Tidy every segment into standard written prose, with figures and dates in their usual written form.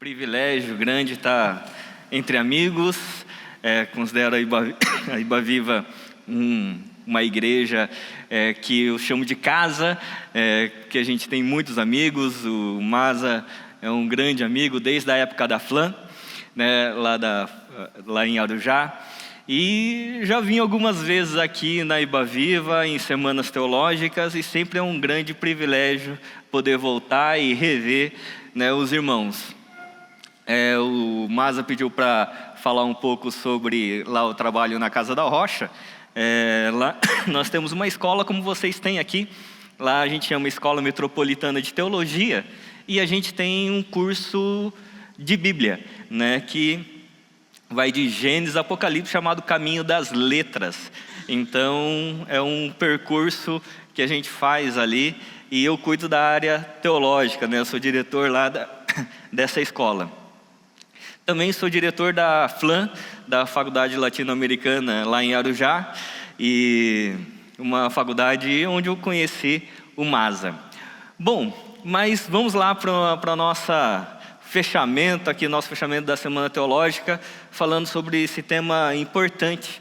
Privilégio grande estar entre amigos. Considero a Ibaviva uma igreja que eu chamo de casa, que a gente tem muitos amigos. O Maza é um grande amigo desde a época da FLAM, né, lá em Arujá. E já vim algumas vezes aqui na Ibaviva, em semanas teológicas, e sempre é um grande privilégio poder voltar e rever, né, os irmãos. O Maza pediu para falar um pouco sobre lá o trabalho na Casa da Rocha. Lá nós temos uma escola como vocês têm aqui. Lá a gente chama Escola Metropolitana de Teologia. E a gente tem um curso de Bíblia, né, que vai de Gênesis a Apocalipse, chamado Caminho das Letras. Então é um percurso que a gente faz ali. E eu cuido da área teológica, né? Eu sou diretor lá dessa escola. Também sou diretor da FLAM, da Faculdade Latino-Americana, lá em Arujá, e uma faculdade onde eu conheci o Maza. Bom, mas vamos lá para o nosso fechamento da Semana Teológica, falando sobre esse tema importante,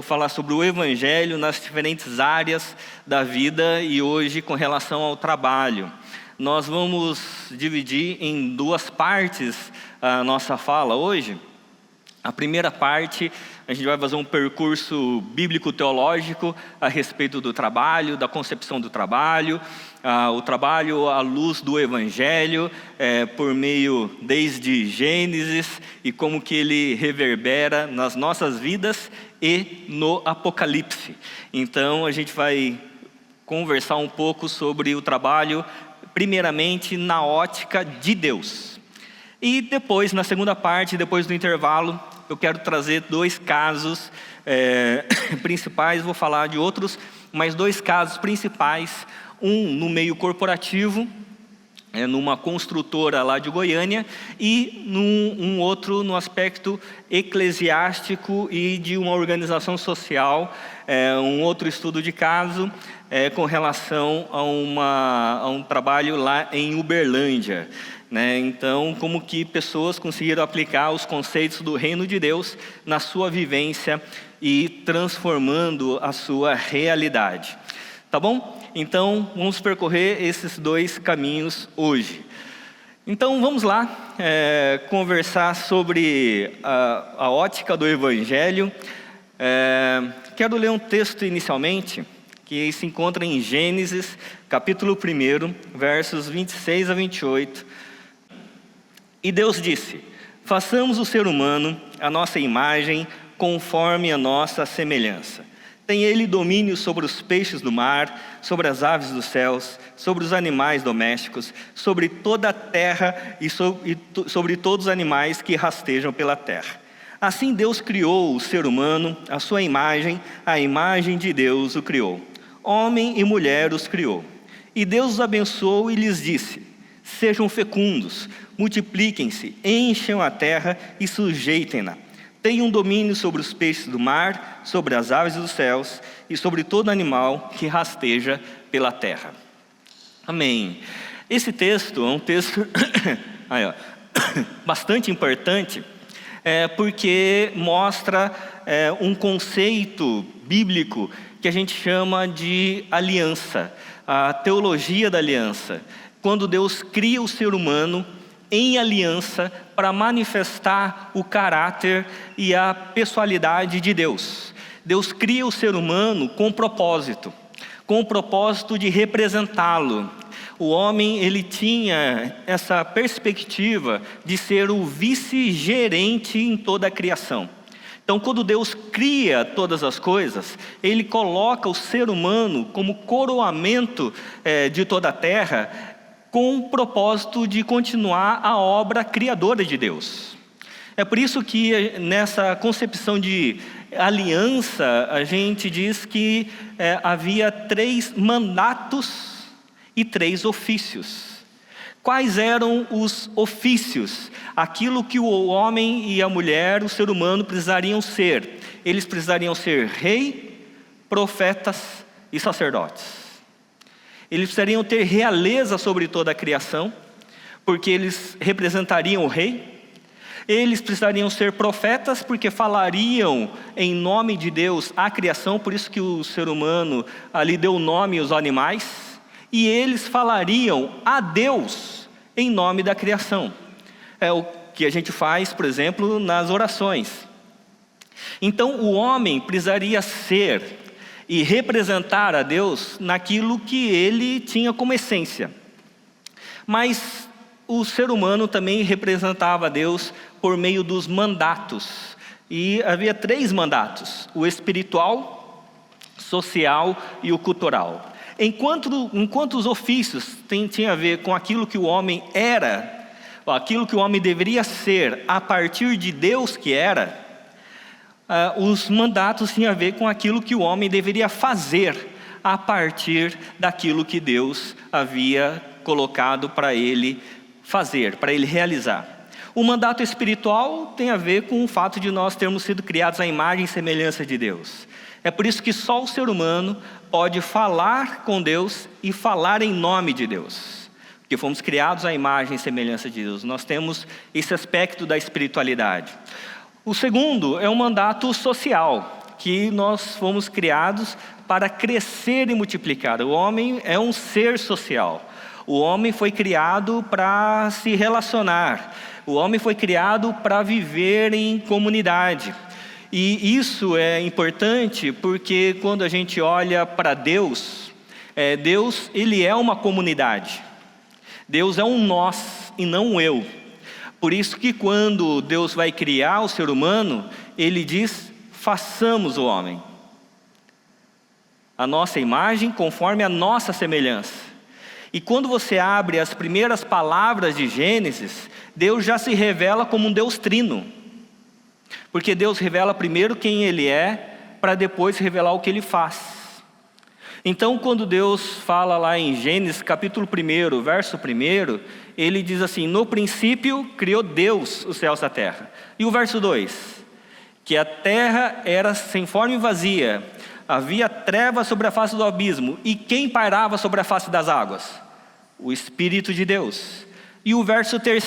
falar sobre o Evangelho nas diferentes áreas da vida e hoje com relação ao trabalho. Nós vamos dividir em duas partes a nossa fala hoje. A primeira parte, a gente vai fazer um percurso bíblico-teológico a respeito do trabalho, da concepção do trabalho, o trabalho à luz do Evangelho, por meio desde Gênesis e como que ele reverbera nas nossas vidas e no Apocalipse. Então, a gente vai conversar um pouco sobre o trabalho, primeiramente na ótica de Deus. E depois, na segunda parte, depois do intervalo, eu quero trazer dois casos principais. Vou falar de outros, mas dois casos principais. Um no meio corporativo, numa construtora lá de Goiânia, e um outro no aspecto eclesiástico e de uma organização social, um outro estudo de caso com relação a um trabalho lá em Uberlândia. Então, como que pessoas conseguiram aplicar os conceitos do reino de Deus na sua vivência e transformando a sua realidade. Tá bom? Então, vamos percorrer esses dois caminhos hoje. Então, vamos lá conversar sobre a ótica do Evangelho. Quero ler um texto inicialmente, que se encontra em Gênesis, capítulo 1, versos 26 a 28. E Deus disse: façamos o ser humano à nossa imagem, conforme a nossa semelhança. Tem ele domínio sobre os peixes do mar, sobre as aves dos céus, sobre os animais domésticos, sobre toda a terra e sobre todos os animais que rastejam pela terra. Assim Deus criou o ser humano, à sua imagem, a imagem de Deus o criou. Homem e mulher os criou. E Deus os abençoou e lhes disse: sejam fecundos, multipliquem-se, encham a terra e sujeitem-na. Tenham domínio sobre os peixes do mar, sobre as aves dos céus e sobre todo animal que rasteja pela terra. Amém. Esse texto é um texto bastante importante, porque mostra um conceito bíblico que a gente chama de aliança, a teologia da aliança. Quando Deus cria o ser humano em aliança para manifestar o caráter e a pessoalidade de Deus. Deus cria o ser humano com o propósito de representá-lo. O homem, ele tinha essa perspectiva de ser o vice-gerente em toda a criação. Então, quando Deus cria todas as coisas, Ele coloca o ser humano como coroamento de toda a terra, com o propósito de continuar a obra criadora de Deus. É por isso que nessa concepção de aliança, a gente diz que havia 3 mandatos e 3 ofícios. Quais eram os ofícios? Aquilo que o homem e a mulher, o ser humano, precisariam ser. Eles precisariam ser rei, profetas e sacerdotes. Eles precisariam ter realeza sobre toda a criação, porque eles representariam o rei. Eles precisariam ser profetas, porque falariam em nome de Deus a criação, por isso que o ser humano ali deu nome aos animais. E eles falariam a Deus em nome da criação. É o que a gente faz, por exemplo, nas orações. Então o homem precisaria ser e representar a Deus naquilo que ele tinha como essência. Mas o ser humano também representava a Deus por meio dos mandatos. E havia 3 mandatos: o espiritual, social e o cultural. Enquanto os ofícios tinham a ver com aquilo que o homem era, aquilo que o homem deveria ser a partir de Deus que era, os mandatos tinham a ver com aquilo que o homem deveria fazer a partir daquilo que Deus havia colocado para ele fazer, para ele realizar. O mandato espiritual tem a ver com o fato de nós termos sido criados à imagem e semelhança de Deus. É por isso que só o ser humano pode falar com Deus e falar em nome de Deus, porque fomos criados à imagem e semelhança de Deus. Nós temos esse aspecto da espiritualidade. O segundo é o mandato social, que nós fomos criados para crescer e multiplicar. O homem é um ser social. O homem foi criado para se relacionar. O homem foi criado para viver em comunidade. E isso é importante porque quando a gente olha para Deus, Deus ele é uma comunidade. Deus é um nós e não um eu. Por isso que quando Deus vai criar o ser humano, Ele diz: façamos o homem a nossa imagem, conforme a nossa semelhança. E quando você abre as primeiras palavras de Gênesis, Deus já se revela como um Deus trino. Porque Deus revela primeiro quem Ele é, para depois revelar o que Ele faz. Então, quando Deus fala lá em Gênesis capítulo 1, verso 1, Ele diz assim: no princípio criou Deus os céus e a terra. E o verso 2, que a terra era sem forma e vazia, havia trevas sobre a face do abismo, e quem pairava sobre a face das águas? O Espírito de Deus. E o verso 3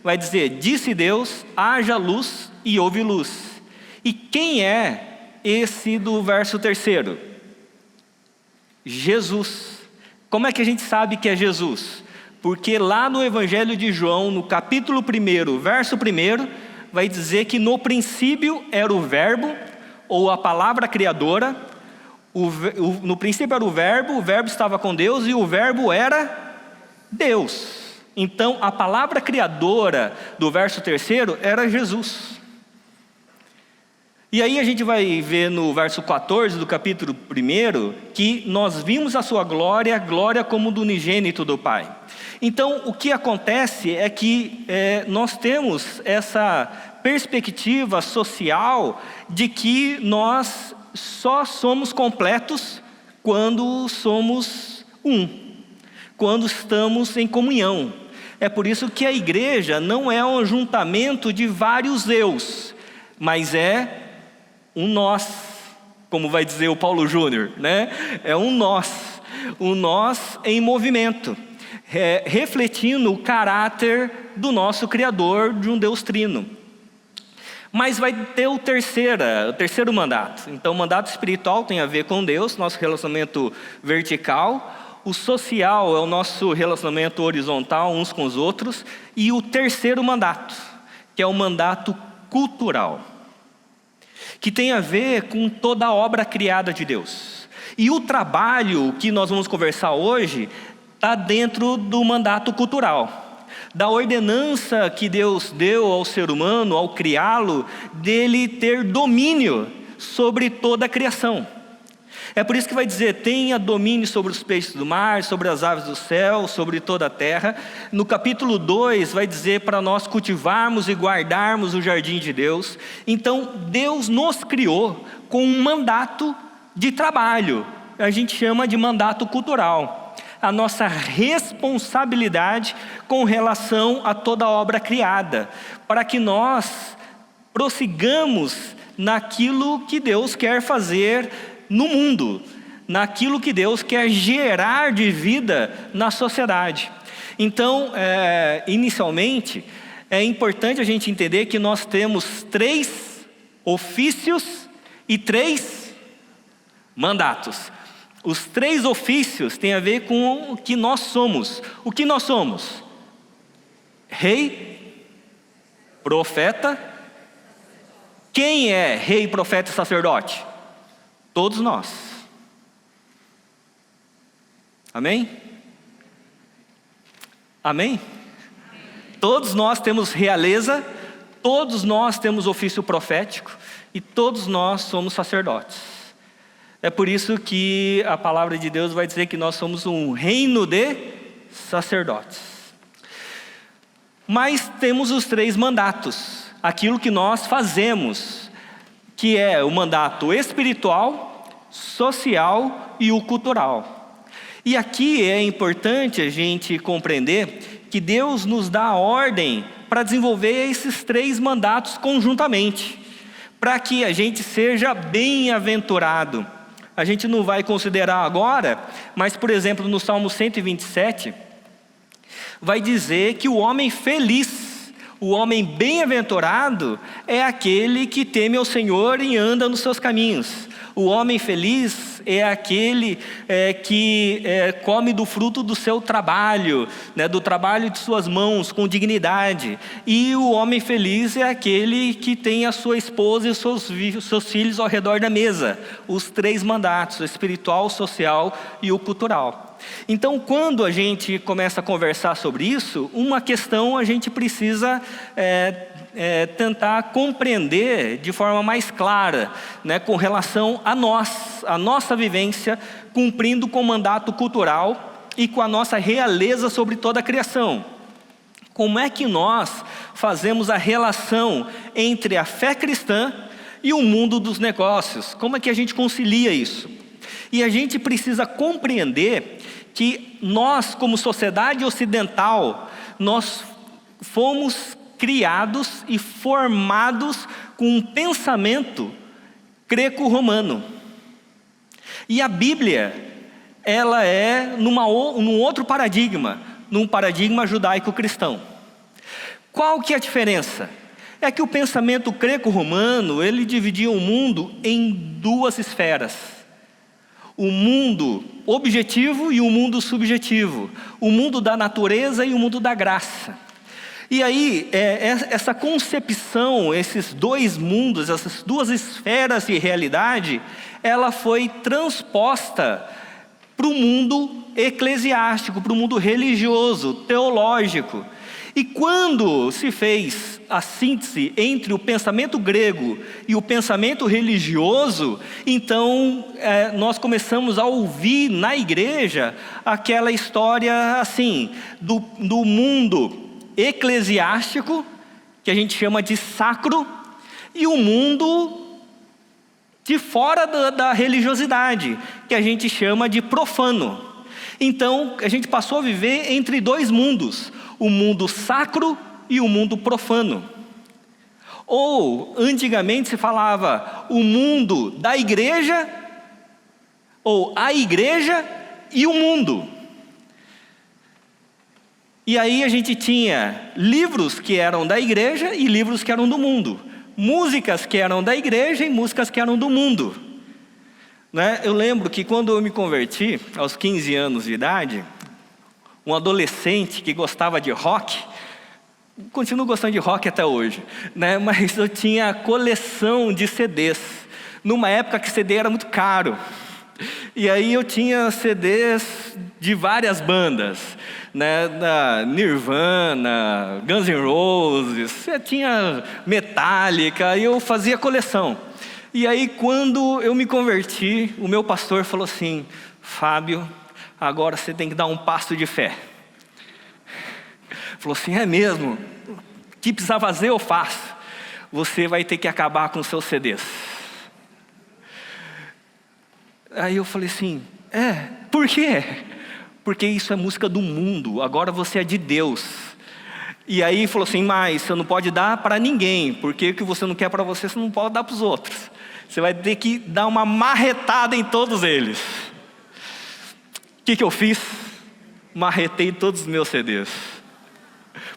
vai dizer: disse Deus, haja luz, e houve luz. E quem é esse do verso 3? Jesus. Como é que a gente sabe que é Jesus? Porque lá no Evangelho de João, no capítulo 1, verso 1, vai dizer que no princípio era o verbo, ou a palavra criadora. No princípio era o verbo estava com Deus e o verbo era Deus. Então a palavra criadora do verso 3 era Jesus. E aí a gente vai ver no verso 14 do capítulo 1 que nós vimos a sua glória, glória como do unigênito do Pai. Então o que acontece é que nós temos essa perspectiva social de que nós só somos completos quando somos quando estamos em comunhão. É por isso que a igreja não é um ajuntamento de vários eus, mas é um nós, como vai dizer o Paulo Júnior, né? É um nós em movimento, refletindo o caráter do nosso Criador, de um Deus trino. Mas vai ter o terceiro mandato. Então o mandato espiritual tem a ver com Deus, nosso relacionamento vertical. O social é o nosso relacionamento horizontal uns com os outros. E o terceiro mandato, que é o mandato cultural, que tem a ver com toda a obra criada de Deus. E o trabalho que nós vamos conversar hoje está dentro do mandato cultural, da ordenança que Deus deu ao ser humano ao criá-lo, dele ter domínio sobre toda a criação. É por isso que vai dizer: tenha domínio sobre os peixes do mar, sobre as aves do céu, sobre toda a terra. No capítulo 2 vai dizer para nós cultivarmos e guardarmos o jardim de Deus. Então Deus nos criou com um mandato de trabalho, a gente chama de mandato cultural. A nossa responsabilidade com relação a toda a obra criada, para que nós prossigamos naquilo que Deus quer fazer no mundo, naquilo que Deus quer gerar de vida na sociedade. Então, inicialmente, é importante a gente entender que nós temos 3 ofícios e 3 mandatos. Os 3 ofícios têm a ver com o que nós somos. O que nós somos? Rei, profeta. Quem é rei, profeta e sacerdote? Todos nós. Amém? Amém? Todos nós temos realeza, todos nós temos ofício profético e todos nós somos sacerdotes. É por isso que a palavra de Deus vai dizer que nós somos um reino de sacerdotes. Mas temos os 3 mandatos, aquilo que nós fazemos, que é o mandato espiritual, social e o cultural. E aqui é importante a gente compreender que Deus nos dá a ordem para desenvolver esses 3 mandatos conjuntamente, para que a gente seja bem-aventurado. A gente não vai considerar agora, mas, por exemplo, no Salmo 127, vai dizer que o homem feliz, o homem bem-aventurado, é aquele que teme ao Senhor e anda nos seus caminhos. O homem feliz é aquele que come do fruto do seu trabalho, né, do trabalho de suas mãos, com dignidade. E o homem feliz é aquele que tem a sua esposa e os seus filhos ao redor da mesa. Os 3 mandatos, o espiritual, o social e o cultural. Então, quando a gente começa a conversar sobre isso, uma questão a gente precisa tentar compreender de forma mais clara, né, com relação a nossa vivência, cumprindo com o mandato cultural e com a nossa realeza sobre toda a criação. Como é que nós fazemos a relação entre a fé cristã e o mundo dos negócios? Como é que a gente concilia isso? E a gente precisa compreender que nós, como sociedade ocidental, nós fomos criados e formados com um pensamento greco-romano. E a Bíblia, ela é num outro paradigma, num paradigma judaico-cristão. Qual que é a diferença? É que o pensamento greco-romano, ele dividia o mundo em 2 esferas. O mundo objetivo e o mundo subjetivo. O mundo da natureza e o mundo da graça. E aí, essa concepção, esses 2 mundos, essas 2 esferas de realidade, ela foi transposta para o mundo eclesiástico, para o mundo religioso, teológico. E quando se fez a síntese entre o pensamento grego e o pensamento religioso, então nós começamos a ouvir na igreja aquela história assim, do mundo eclesiástico, que a gente chama de sacro, e o mundo de fora da religiosidade, que a gente chama de profano. Então, a gente passou a viver entre 2 mundos, o mundo sacro e o mundo profano. Ou, antigamente se falava o mundo da igreja, ou a igreja e o mundo. E aí a gente tinha livros que eram da igreja e livros que eram do mundo. Músicas que eram da igreja e músicas que eram do mundo. Né? Eu lembro que quando eu me converti, aos 15 anos de idade, um adolescente que gostava de rock, continuo gostando de rock até hoje, né? Mas eu tinha coleção de CDs, numa época que CD era muito caro. E aí eu tinha CDs de várias bandas, né, da Nirvana, Guns N' Roses, tinha Metallica, e eu fazia coleção. E aí quando eu me converti, o meu pastor falou assim: Fábio, agora você tem que dar um passo de fé. Falou assim: é mesmo? O que precisar fazer eu faço. Você vai ter que acabar com os seus CDs. Aí eu falei assim: por quê? Porque isso é música do mundo, agora você é de Deus. E aí falou assim: mas você não pode dar para ninguém, porque o que você não quer para você não pode dar para os outros. Você vai ter que dar uma marretada em todos eles. O que eu fiz? marretei todos os meus CDs.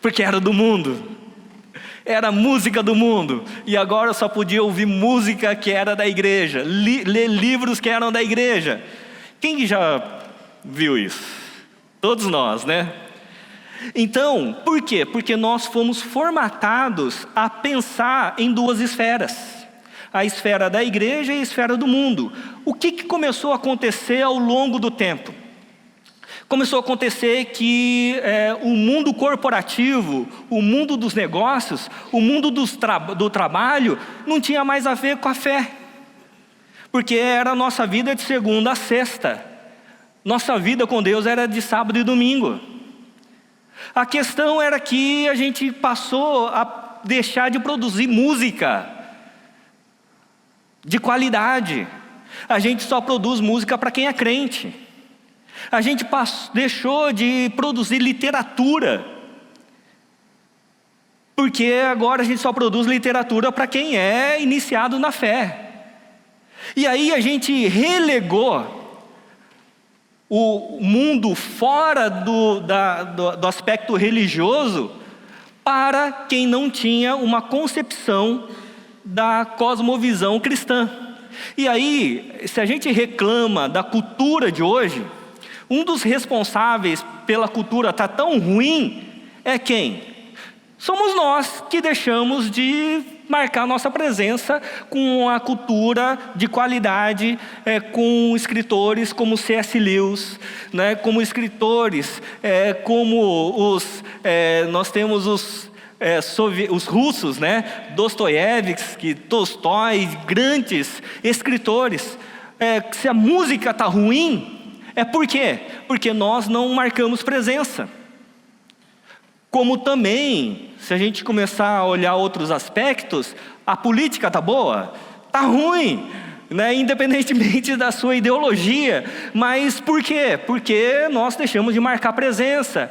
Porque era do mundo. Era música do mundo. E agora eu só podia ouvir música que era da igreja. Ler livros que eram da igreja. Quem já viu isso? Todos nós, né? Então, por quê? Porque nós fomos formatados a pensar em duas esferas. A esfera da igreja e a esfera do mundo. O que começou a acontecer ao longo do tempo? Começou a acontecer que o mundo corporativo, o mundo dos negócios, o mundo do trabalho, não tinha mais a ver com a fé. Porque era a nossa vida de segunda a sexta. Nossa vida com Deus era de sábado e domingo. A questão era que a gente passou a deixar de produzir música de qualidade. A gente só produz música para quem é crente. A gente deixou de produzir literatura, porque agora a gente só produz literatura para quem é iniciado na fé. E aí a gente relegou o mundo fora do aspecto religioso para quem não tinha uma concepção da cosmovisão cristã. E aí, se a gente reclama da cultura de hoje, um dos responsáveis pela cultura estar tão ruim é quem? Somos nós que deixamos de marcar nossa presença com a cultura de qualidade, com escritores como C.S. Lewis, né, como escritores, nós temos os russos, né, Dostoiévski, Tolstói, grandes escritores. Se a música está ruim, por quê? Porque nós não marcamos presença. Como também, se a gente começar a olhar outros aspectos, a política está boa? Está ruim, né? Independentemente da sua ideologia. Mas por quê? Porque nós deixamos de marcar presença.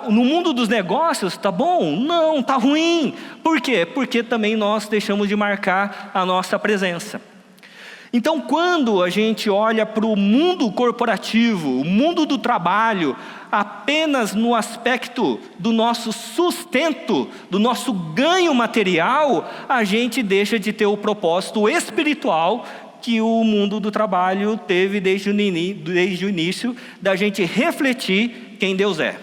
No mundo dos negócios, está bom? Não, está ruim. Por quê? Porque também nós deixamos de marcar a nossa presença. Então, quando a gente olha para o mundo corporativo, o mundo do trabalho, apenas no aspecto do nosso sustento, do nosso ganho material, a gente deixa de ter o propósito espiritual que o mundo do trabalho teve desde o início, da gente refletir quem Deus é.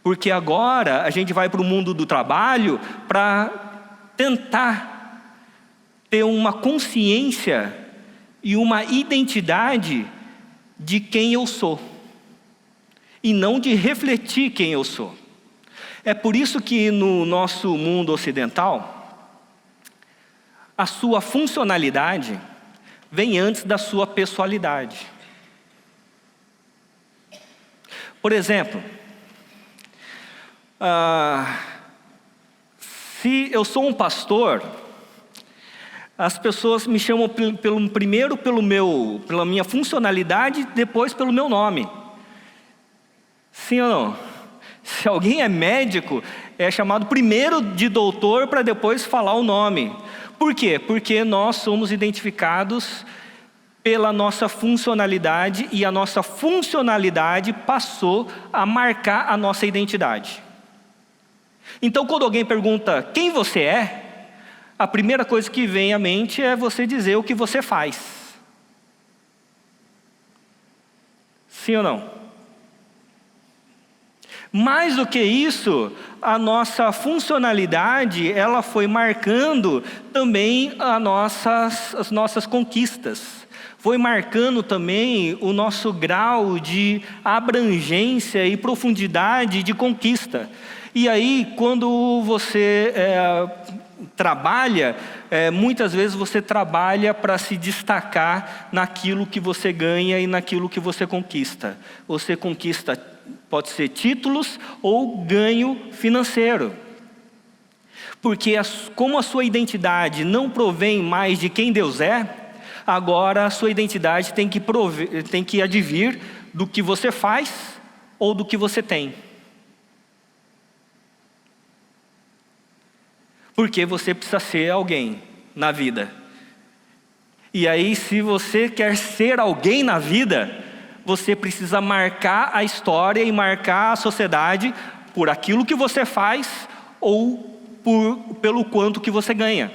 Porque agora a gente vai para o mundo do trabalho para tentar ter uma consciência e uma identidade de quem eu sou, e não de refletir quem eu sou. É por isso que no nosso mundo ocidental, a sua funcionalidade vem antes da sua pessoalidade. Por exemplo, se eu sou um pastor, as pessoas me chamam primeiro pela minha funcionalidade, depois pelo meu nome. Sim ou não? Se alguém é médico, é chamado primeiro de doutor para depois falar o nome. Por quê? Porque nós somos identificados pela nossa funcionalidade, e a nossa funcionalidade passou a marcar a nossa identidade. Então, quando alguém pergunta quem você é, a primeira coisa que vem à mente é você dizer o que você faz. Sim ou não? Mais do que isso, a nossa funcionalidade, ela foi marcando também as nossas conquistas. Foi marcando também o nosso grau de abrangência e profundidade de conquista. E aí, quando você trabalha, muitas vezes você trabalha para se destacar naquilo que você ganha e naquilo que você conquista. Você conquista, pode ser títulos ou ganho financeiro. Porque como a sua identidade não provém mais de quem Deus é, agora a sua identidade tem que advir do que você faz ou do que você tem. Porque você precisa ser alguém na vida. E aí, se você quer ser alguém na vida, você precisa marcar a história e marcar a sociedade por aquilo que você faz ou pelo quanto que você ganha.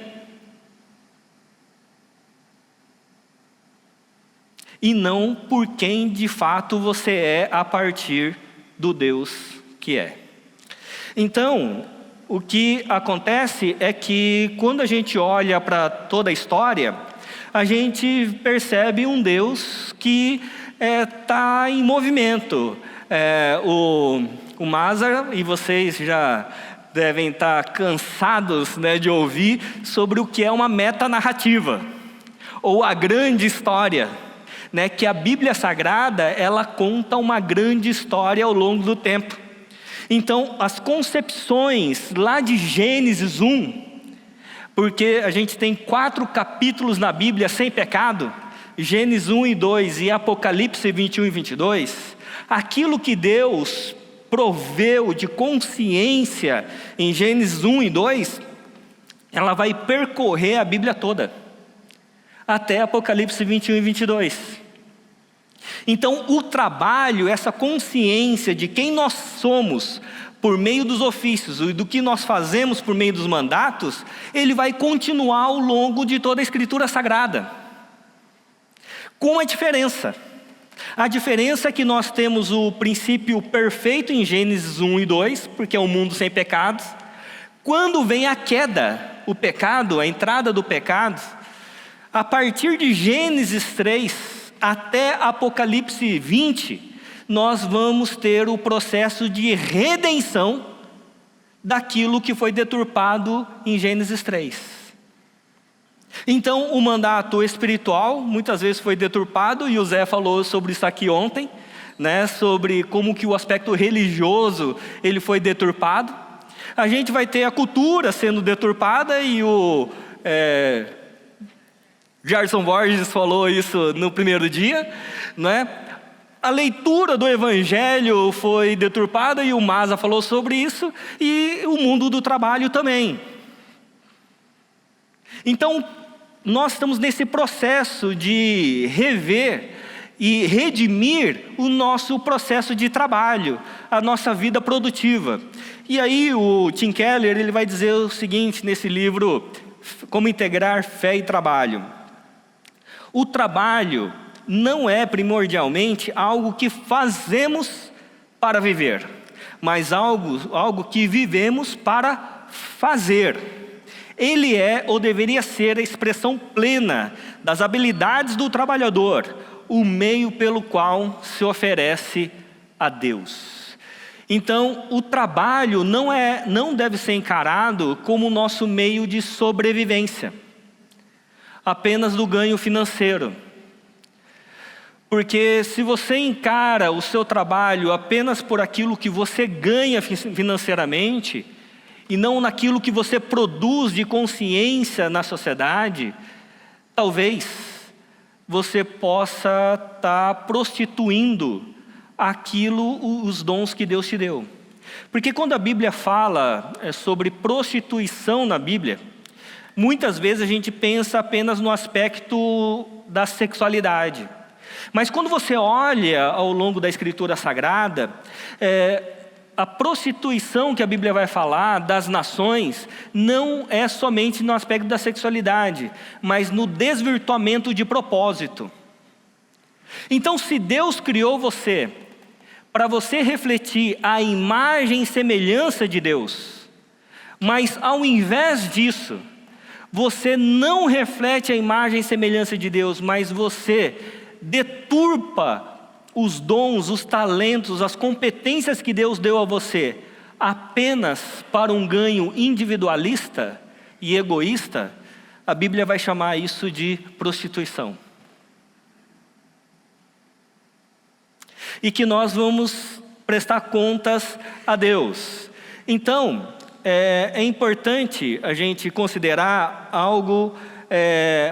E não por quem de fato você é a partir do Deus que é. Então, o que acontece é que quando a gente olha para toda a história, a gente percebe um Deus que está em movimento. O Mazar, e vocês já devem estar cansados, né, de ouvir sobre o que é uma metanarrativa, ou a grande história, né, que a Bíblia Sagrada, ela conta uma grande história ao longo do tempo. Então, as concepções lá de Gênesis 1, porque a gente tem 4 capítulos na Bíblia sem pecado, Gênesis 1 e 2 e Apocalipse 21 e 22, aquilo que Deus proveu de consciência em Gênesis 1 e 2, ela vai percorrer a Bíblia toda, até Apocalipse 21 e 22. Então, o trabalho, essa consciência de quem nós somos por meio dos ofícios e do que nós fazemos por meio dos mandatos, ele vai continuar ao longo de toda a Escritura Sagrada. Com uma diferença. A diferença é que nós temos o princípio perfeito em Gênesis 1 e 2, porque é um mundo sem pecados. Quando vem a queda, o pecado, a entrada do pecado, a partir de Gênesis 3 até Apocalipse 20, nós vamos ter o processo de redenção daquilo que foi deturpado em Gênesis 3. Então, o mandato espiritual muitas vezes foi deturpado, e o Zé falou sobre isso aqui ontem, né, sobre como que o aspecto religioso ele foi deturpado. A gente vai ter a cultura sendo deturpada, e o Gerson Borges falou isso no primeiro dia, né? A leitura do Evangelho foi deturpada, e o Maza falou sobre isso, e o mundo do trabalho também. Então, nós estamos nesse processo de rever e redimir o nosso processo de trabalho, a nossa vida produtiva. E aí o Tim Keller ele vai dizer o seguinte nesse livro, Como Integrar Fé e Trabalho. O trabalho não é primordialmente algo que fazemos para viver, mas algo que vivemos para fazer. Ele é ou deveria ser a expressão plena das habilidades do trabalhador, o meio pelo qual se oferece a Deus. Então, o trabalho não deve ser encarado como o nosso meio de sobrevivência, apenas do ganho financeiro. Porque se você encara o seu trabalho apenas por aquilo que você ganha financeiramente, e não naquilo que você produz de consciência na sociedade, talvez você possa estar prostituindo os dons que Deus te deu. Porque quando a Bíblia fala sobre prostituição na Bíblia, muitas vezes a gente pensa apenas no aspecto da sexualidade. Mas quando você olha ao longo da Escritura Sagrada, a prostituição que a Bíblia vai falar das nações não é somente no aspecto da sexualidade, mas no desvirtuamento de propósito. Então, se Deus criou você para você refletir a imagem e semelhança de Deus, mas ao invés disso, você não reflete a imagem e semelhança de Deus, mas você deturpa os dons, os talentos, as competências que Deus deu a você, apenas para um ganho individualista e egoísta, a Bíblia vai chamar isso de prostituição. E que nós vamos prestar contas a Deus. Então, é importante a gente considerar algo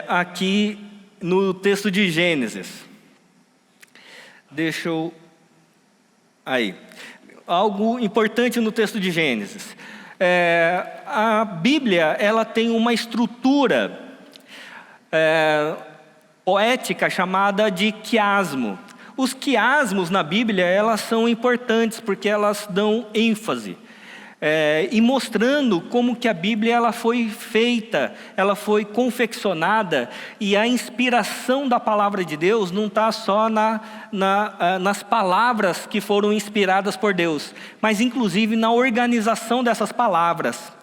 aqui no texto de Gênesis. Deixa eu... Aí. Algo importante no texto de Gênesis. A Bíblia, ela tem uma estrutura poética chamada de quiasmo. Os quiasmos na Bíblia, elas são importantes porque elas dão ênfase. E mostrando como que a Bíblia ela foi feita, ela foi confeccionada, e a inspiração da palavra de Deus não está só nas palavras que foram inspiradas por Deus, mas inclusive na organização dessas palavras.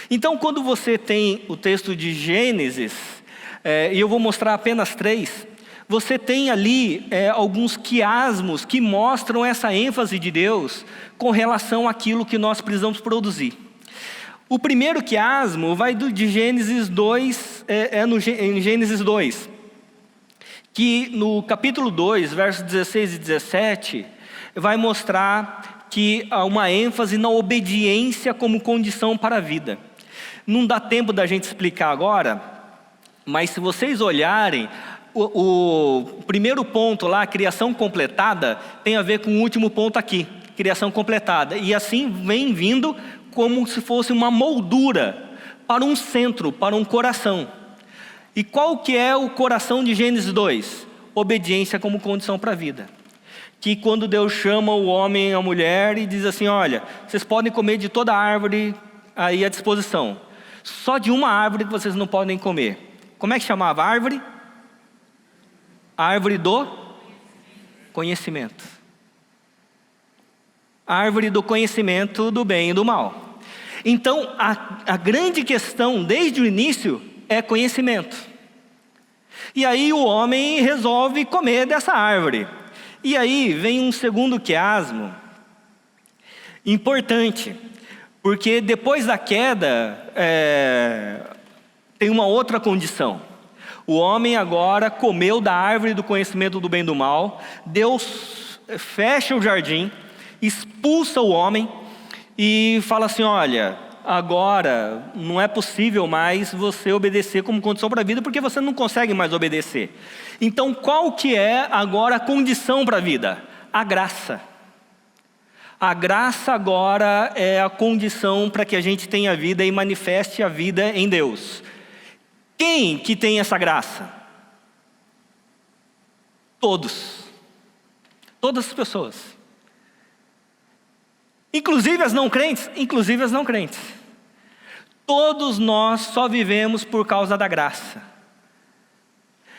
Então, quando você tem o texto de Gênesis, e eu vou mostrar apenas 3, você tem ali alguns quiasmos que mostram essa ênfase de Deus com relação àquilo que nós precisamos produzir. O primeiro quiasmo vai de Gênesis 2, em Gênesis 2, que no capítulo 2, versos 16 e 17, vai mostrar que há uma ênfase na obediência como condição para a vida. Não dá tempo da gente explicar agora, mas se vocês olharem, o primeiro ponto lá, criação completada, tem a ver com o último ponto aqui, criação completada. E assim vem vindo como se fosse uma moldura para um centro, para um coração. E qual que é o coração de Gênesis 2? Obediência como condição para a vida. Que quando Deus chama o homem e a mulher e diz assim, olha, vocês podem comer de toda árvore aí à disposição. Só de uma árvore que vocês não podem comer. Como é que chamava a árvore? A árvore do conhecimento. A árvore do conhecimento do bem e do mal. Então, a grande questão desde o início é conhecimento. E aí o homem resolve comer dessa árvore. E aí vem um segundo quiasmo importante. Porque depois da queda, tem uma outra condição. O homem agora comeu da árvore do conhecimento do bem e do mal. Deus fecha o jardim, expulsa o homem e fala assim, olha, agora não é possível mais você obedecer como condição para a vida, porque você não consegue mais obedecer. Então qual que é agora a condição para a vida? A graça. A graça agora é a condição para que a gente tenha vida e manifeste a vida em Deus. Quem que tem essa graça? Todos. Todas as pessoas. Inclusive as não crentes? Inclusive as não crentes. Todos nós só vivemos por causa da graça.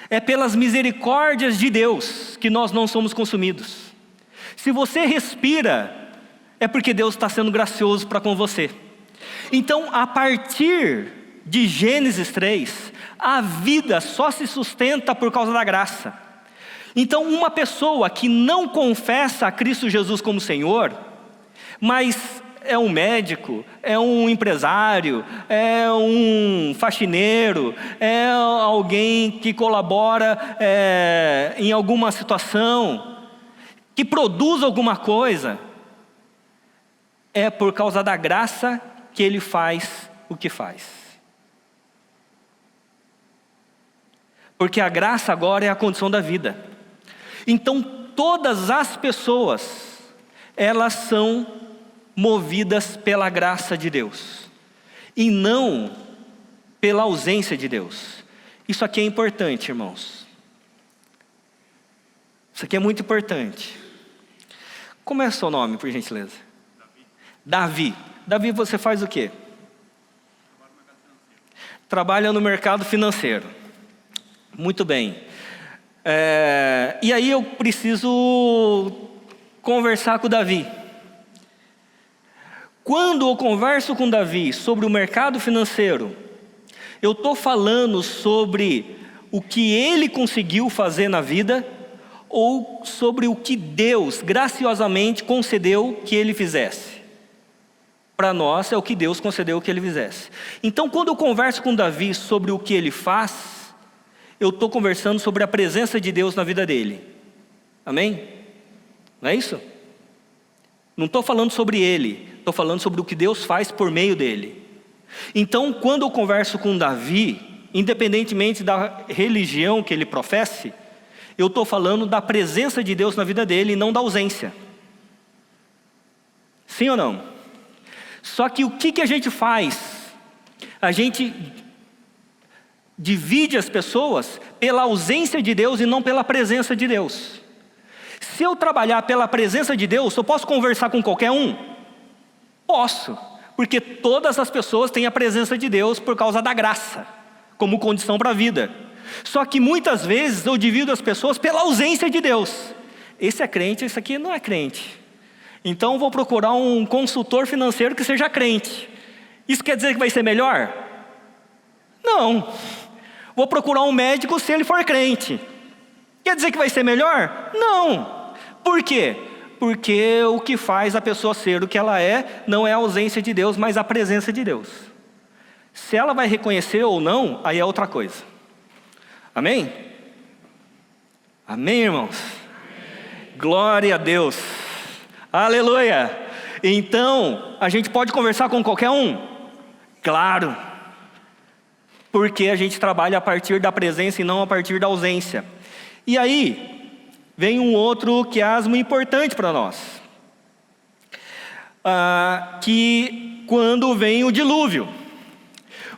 É pelas misericórdias de Deus que nós não somos consumidos. Se você respira, é porque Deus está sendo gracioso para com você. Então, a partir de Gênesis 3, a vida só se sustenta por causa da graça. Então, uma pessoa que não confessa a Cristo Jesus como Senhor, mas é um médico, é um empresário, é um faxineiro, é alguém que colabora em alguma situação, que produz alguma coisa, é por causa da graça que ele faz o que faz. Porque a graça agora é a condição da vida. Então todas as pessoas, elas são movidas pela graça de Deus, e não pela ausência de Deus. Isso aqui é importante, irmãos. Isso aqui é muito importante. Como é o seu nome, por gentileza? Davi. Davi, você faz o quê? Trabalha no mercado financeiro. Muito bem. E aí eu preciso conversar com o Davi. Quando eu converso com o Davi sobre o mercado financeiro, eu estou falando sobre o que ele conseguiu fazer na vida, ou sobre o que Deus graciosamente concedeu que ele fizesse? Para nós é o que Deus concedeu que ele fizesse. Então quando eu converso com Davi sobre o que ele faz, eu estou conversando sobre a presença de Deus na vida dele. Amém? Não é isso? Não estou falando sobre ele, estou falando sobre o que Deus faz por meio dele. Então quando eu converso com Davi, independentemente da religião que ele professe, eu estou falando da presença de Deus na vida dele e não da ausência. Sim ou não? Só que o que a gente faz? A gente divide as pessoas pela ausência de Deus e não pela presença de Deus. se eu trabalhar pela presença de Deus, eu posso conversar com qualquer um? Posso, porque todas as pessoas têm a presença de Deus por causa da graça, como condição para a vida. Só que muitas vezes eu divido as pessoas pela ausência de Deus. Esse é crente, esse aqui não é crente. Então eu vou procurar um consultor financeiro que seja crente. Isso quer dizer que vai ser melhor? Não. Vou procurar um médico se ele for crente. Quer dizer que vai ser melhor? Não. Por quê? Porque o que faz a pessoa ser o que ela é, não é a ausência de Deus, mas a presença de Deus. Se ela vai reconhecer ou não, aí é outra coisa. Amém? Amém, irmãos? Glória a Deus. Aleluia. Então, a gente pode conversar com qualquer um? Claro. Porque a gente trabalha a partir da presença e não a partir da ausência. E aí, vem um outro quiasmo importante para nós. Que quando vem o dilúvio.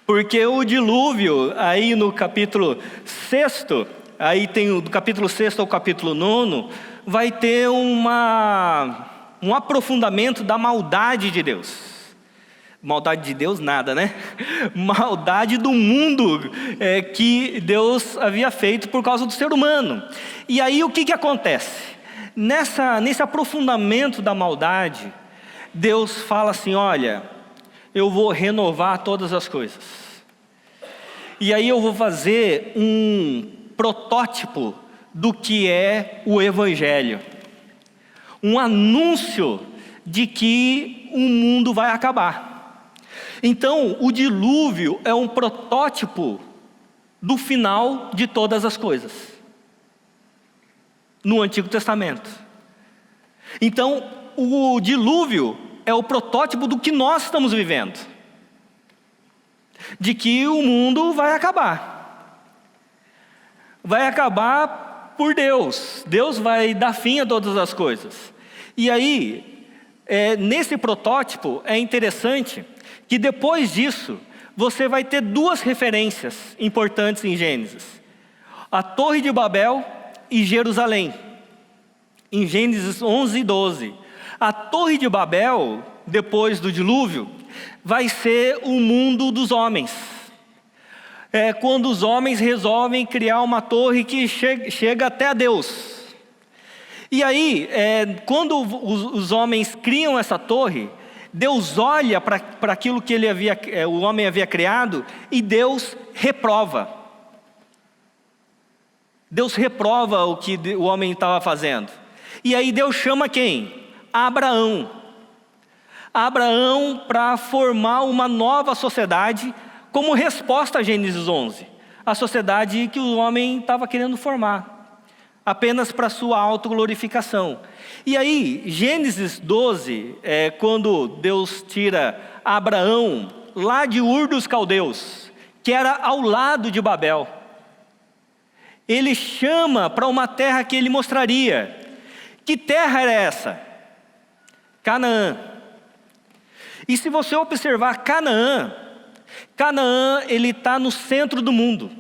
Porque o dilúvio, aí no capítulo 6, aí tem do capítulo 6 ao capítulo 9, vai ter um aprofundamento da maldade de Deus. Maldade de Deus nada, né? Maldade do mundo que Deus havia feito por causa do ser humano. E aí o que acontece? Nesse aprofundamento da maldade, Deus fala assim, olha, eu vou renovar todas as coisas. E aí eu vou fazer um protótipo do que é o Evangelho. Um anúncio de que o mundo vai acabar. Então, o dilúvio é um protótipo do final de todas as coisas. No Antigo Testamento. Então, o dilúvio é o protótipo do que nós estamos vivendo. De que o mundo vai acabar. Vai acabar por Deus. Deus vai dar fim a todas as coisas. E aí, nesse protótipo, é interessante que depois disso, você vai ter duas referências importantes em Gênesis. A Torre de Babel e Jerusalém. Em Gênesis 11 e 12. A Torre de Babel, depois do dilúvio, vai ser o mundo dos homens. É quando os homens resolvem criar uma torre que chega até a Deus. E aí, quando os homens criam essa torre, Deus olha para aquilo que o homem havia criado e Deus reprova. Deus reprova o que o homem estava fazendo. E aí Deus chama quem? Abraão. Abraão para formar uma nova sociedade como resposta a Gênesis 11. A sociedade que o homem estava querendo formar. Apenas para sua autoglorificação. E aí, Gênesis 12, quando Deus tira Abraão lá de Ur dos Caldeus, que era ao lado de Babel, ele chama para uma terra que ele mostraria. Que terra era essa? Canaã. E se você observar Canaã ele está no centro do mundo.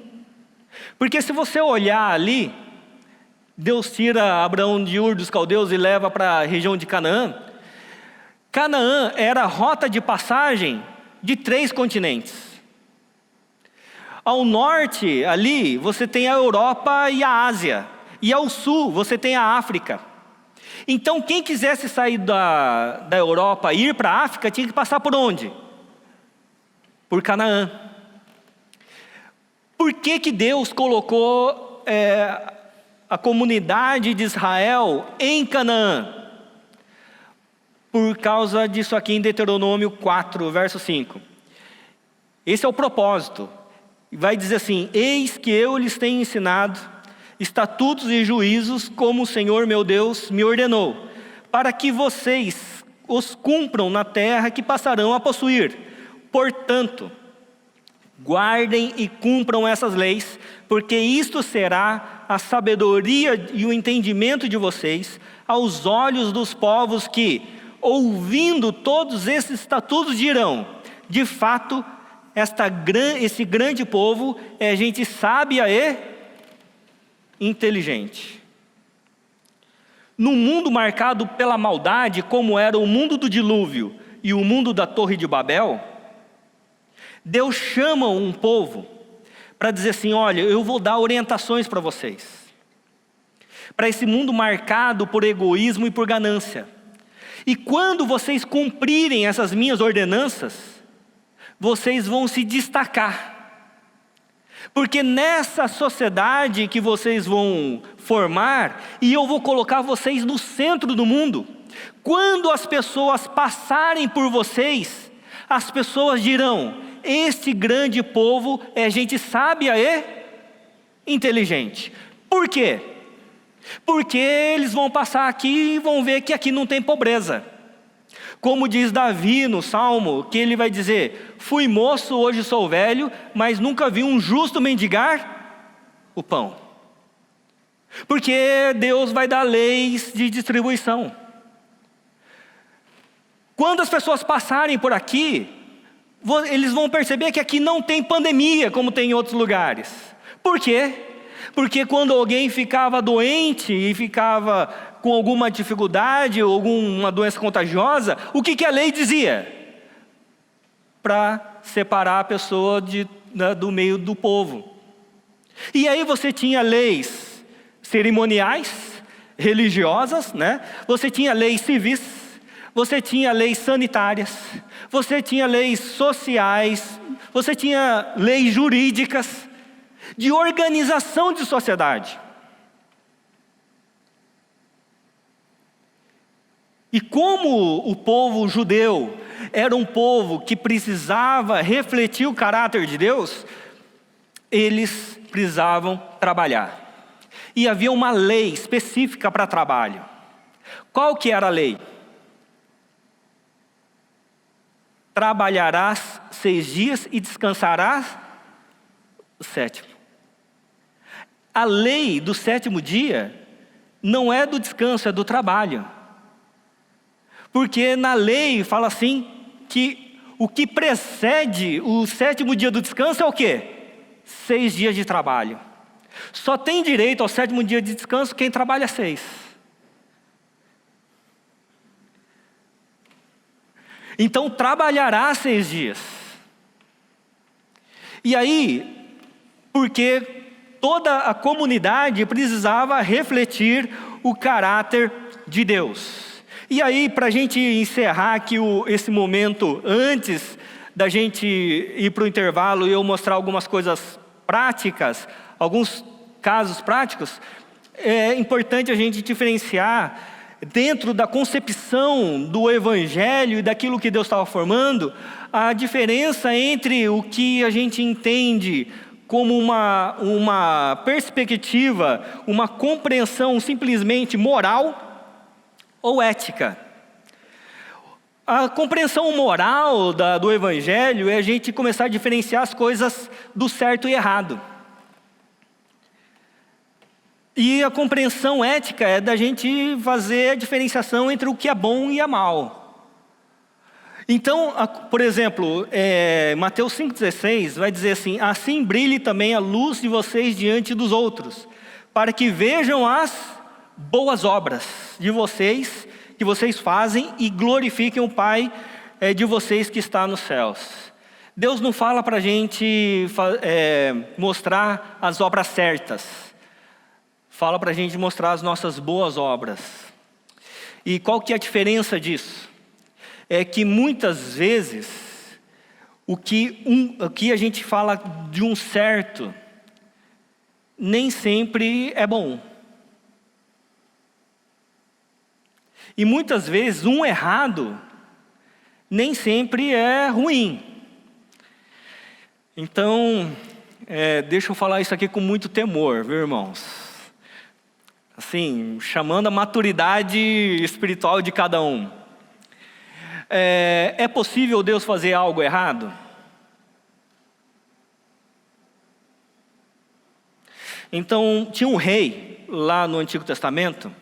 Porque se você olhar ali, Deus tira Abraão de Ur dos Caldeus e leva para a região de Canaã. Canaã era a rota de passagem de 3 continentes. Ao norte, ali, você tem a Europa e a Ásia. E ao sul, você tem a África. Então, quem quisesse sair da Europa e ir para a África, tinha que passar por onde? Por Canaã. Por que Deus colocou a comunidade de Israel em Canaã? Por causa disso aqui em Deuteronômio 4, verso 5. Esse é o propósito. Vai dizer assim: eis que eu lhes tenho ensinado estatutos e juízos, como o Senhor meu Deus me ordenou, para que vocês os cumpram na terra que passarão a possuir. Portanto, guardem e cumpram essas leis, porque isto será a sabedoria e o entendimento de vocês aos olhos dos povos que, ouvindo todos esses estatutos, dirão: de fato, esse grande povo é gente sábia e inteligente. num mundo marcado pela maldade, como era o mundo do dilúvio e o mundo da Torre de Babel, Deus chama um povo para dizer assim: olha, eu vou dar orientações para vocês. Para esse mundo marcado por egoísmo e por ganância. E quando vocês cumprirem essas minhas ordenanças, vocês vão se destacar. Porque nessa sociedade que vocês vão formar, e eu vou colocar vocês no centro do mundo, quando as pessoas passarem por vocês, as pessoas dirão: este grande povo é gente sábia e inteligente. Por quê? Porque eles vão passar aqui e vão ver que aqui não tem pobreza. Como diz Davi no Salmo, que ele vai dizer: fui moço, hoje sou velho, mas nunca vi um justo mendigar o pão. Porque Deus vai dar leis de distribuição. Quando as pessoas passarem por aqui, eles vão perceber que aqui não tem pandemia como tem em outros lugares. Por quê? Porque quando alguém ficava doente e ficava com alguma dificuldade ou alguma doença contagiosa, o que a lei dizia? Para separar a pessoa do meio do povo. E aí você tinha leis cerimoniais, religiosas, né? Você tinha leis civis, você tinha leis sanitárias, você tinha leis sociais, você tinha leis jurídicas, de organização de sociedade. E como o povo judeu era um povo que precisava refletir o caráter de Deus, eles precisavam trabalhar. E havia uma lei específica para trabalho. Qual que era a lei? Trabalharás 6 dias e descansarás o 7º. A lei do 7º dia não é do descanso, é do trabalho. Porque na lei fala assim que o que precede o 7º dia do descanso é o quê? 6 dias de trabalho. Só tem direito ao 7º dia de descanso quem trabalha 6. Então trabalhará 6 dias. E aí, porque toda a comunidade precisava refletir o caráter de Deus. E aí, para a gente encerrar aqui esse momento, antes da gente ir para o intervalo e eu mostrar algumas coisas práticas, alguns casos práticos, é importante a gente diferenciar, dentro da concepção do Evangelho e daquilo que Deus estava formando, a diferença entre o que a gente entende como uma perspectiva, uma compreensão simplesmente moral ou ética. A compreensão moral do Evangelho é a gente começar a diferenciar as coisas do certo e errado. E a compreensão ética é da gente fazer a diferenciação entre o que é bom e é mal. Então, por exemplo, Mateus 5,16 vai dizer assim: assim brilhe também a luz de vocês diante dos outros, para que vejam as boas obras de vocês, que vocês fazem, e glorifiquem o Pai de vocês que está nos céus. Deus não fala para a gente mostrar as obras certas. Fala para a gente mostrar as nossas boas obras. E qual que é a diferença disso? É que muitas vezes, o que a gente fala de um certo, nem sempre é bom. E muitas vezes, um errado, nem sempre é ruim. Então, deixa eu falar isso aqui com muito temor, viu, irmãos? Assim, chamando a maturidade espiritual de cada um. É possível Deus fazer algo errado? Então, tinha um rei lá no Antigo Testamento,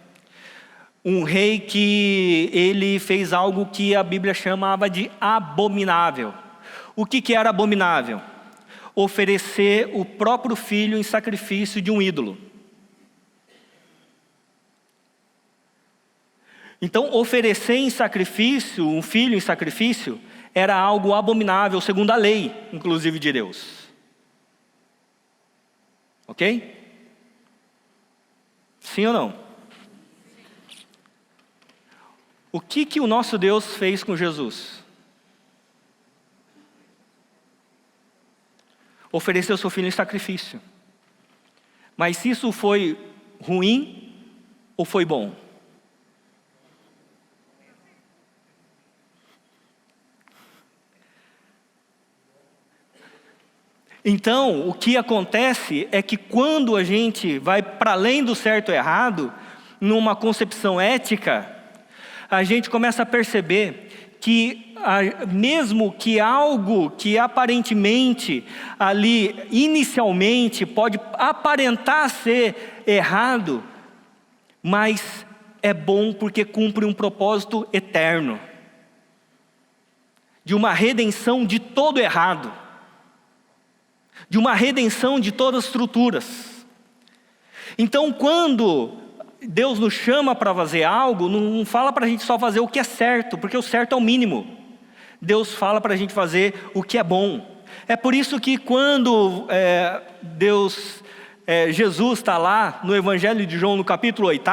um rei que ele fez algo que a Bíblia chamava de abominável. O que era abominável? Oferecer o próprio filho em sacrifício de um ídolo. Então, oferecer em sacrifício, um filho em sacrifício, era algo abominável, segundo a lei, inclusive de Deus. Ok? Sim ou não? O que o nosso Deus fez com Jesus? Ofereceu seu filho em sacrifício. Mas se isso foi ruim ou foi bom? Então, o que acontece é que quando a gente vai para além do certo e errado, numa concepção ética, a gente começa a perceber que mesmo que algo que aparentemente ali, inicialmente, pode aparentar ser errado, mas é bom porque cumpre um propósito eterno, de uma redenção de todo errado, de uma redenção de todas as estruturas. Então, quando Deus nos chama para fazer algo, não fala para a gente só fazer o que é certo, porque o certo é o mínimo. Deus fala para a gente fazer o que é bom. É por isso que quando Jesus está lá no Evangelho de João, no capítulo 8,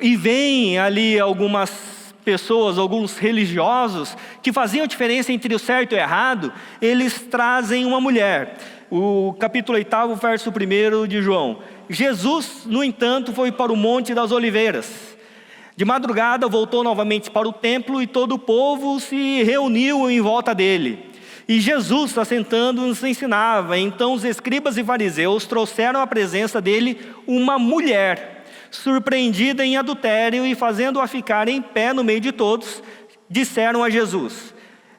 e vem ali algumas pessoas, alguns religiosos, que faziam diferença entre o certo e o errado, eles trazem uma mulher. O capítulo 8, verso 1 de João. Jesus, no entanto, foi para o Monte das Oliveiras. De madrugada voltou novamente para o templo e todo o povo se reuniu em volta dele. E Jesus, assentando, nos ensinava. Então os escribas e fariseus trouxeram à presença dele uma mulher, surpreendida em adultério, e fazendo-a ficar em pé no meio de todos, disseram a Jesus: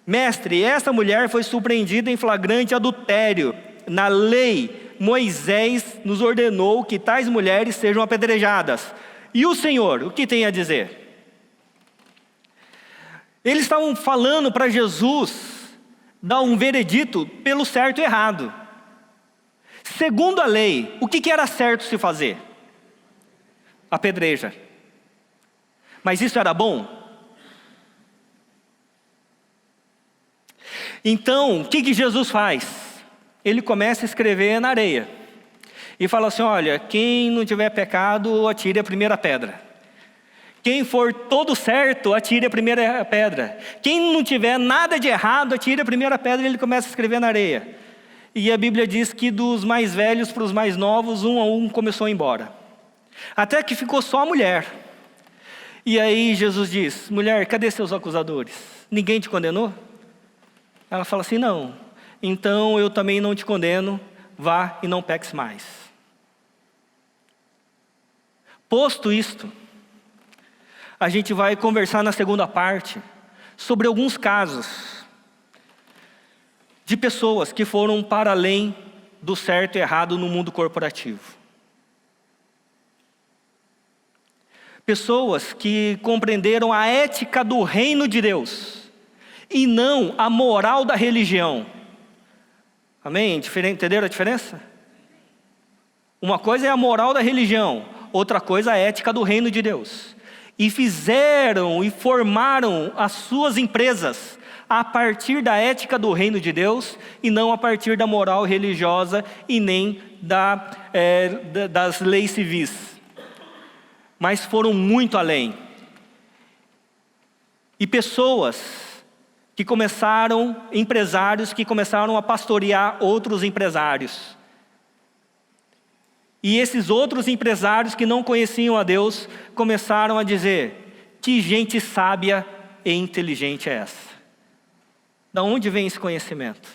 Mestre, essa mulher foi surpreendida em flagrante adultério. Na lei, Moisés nos ordenou que tais mulheres sejam apedrejadas. E o Senhor, o que tem a dizer? Eles estavam falando para Jesus dar um veredito pelo certo e errado. Segundo a lei, o que era certo se fazer? Apedreja. Mas isso era bom? Então, o que Jesus faz? Ele começa a escrever na areia. E fala assim: olha, quem não tiver pecado, atire a primeira pedra. Quem for todo certo, atire a primeira pedra. Quem não tiver nada de errado, atire a primeira pedra. E ele começa a escrever na areia. E a Bíblia diz que dos mais velhos para os mais novos, um a um começou a ir embora. Até que ficou só a mulher. E aí Jesus diz: mulher, cadê seus acusadores? Ninguém te condenou? Ela fala assim: não. Então eu também não te condeno, vá e não peques mais. Posto isto, a gente vai conversar na segunda parte sobre alguns casos de pessoas que foram para além do certo e errado no mundo corporativo. Pessoas que compreenderam a ética do reino de Deus e não a moral da religião. Amém? Entenderam a diferença? Uma coisa é a moral da religião, outra coisa é a ética do reino de Deus. E fizeram e formaram as suas empresas a partir da ética do reino de Deus e não a partir da moral religiosa e nem das leis civis. Mas foram muito além. E empresários que começaram a pastorear outros empresários. E esses outros empresários que não conheciam a Deus começaram a dizer: que gente sábia e inteligente é essa? Da onde vem esse conhecimento?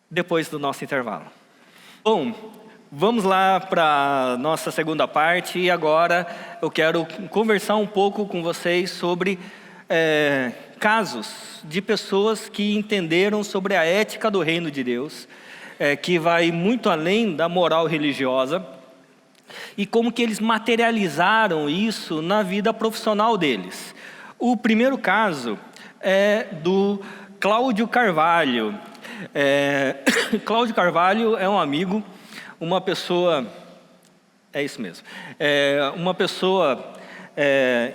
Depois do nosso intervalo. Bom, vamos lá para a nossa segunda parte. E agora eu quero conversar um pouco com vocês sobre casos de pessoas que entenderam sobre a ética do reino de Deus, que vai muito além da moral religiosa, e como que eles materializaram isso na vida profissional deles. O primeiro caso é do Cláudio Carvalho. Cláudio Carvalho é um amigo, uma pessoa, uma pessoa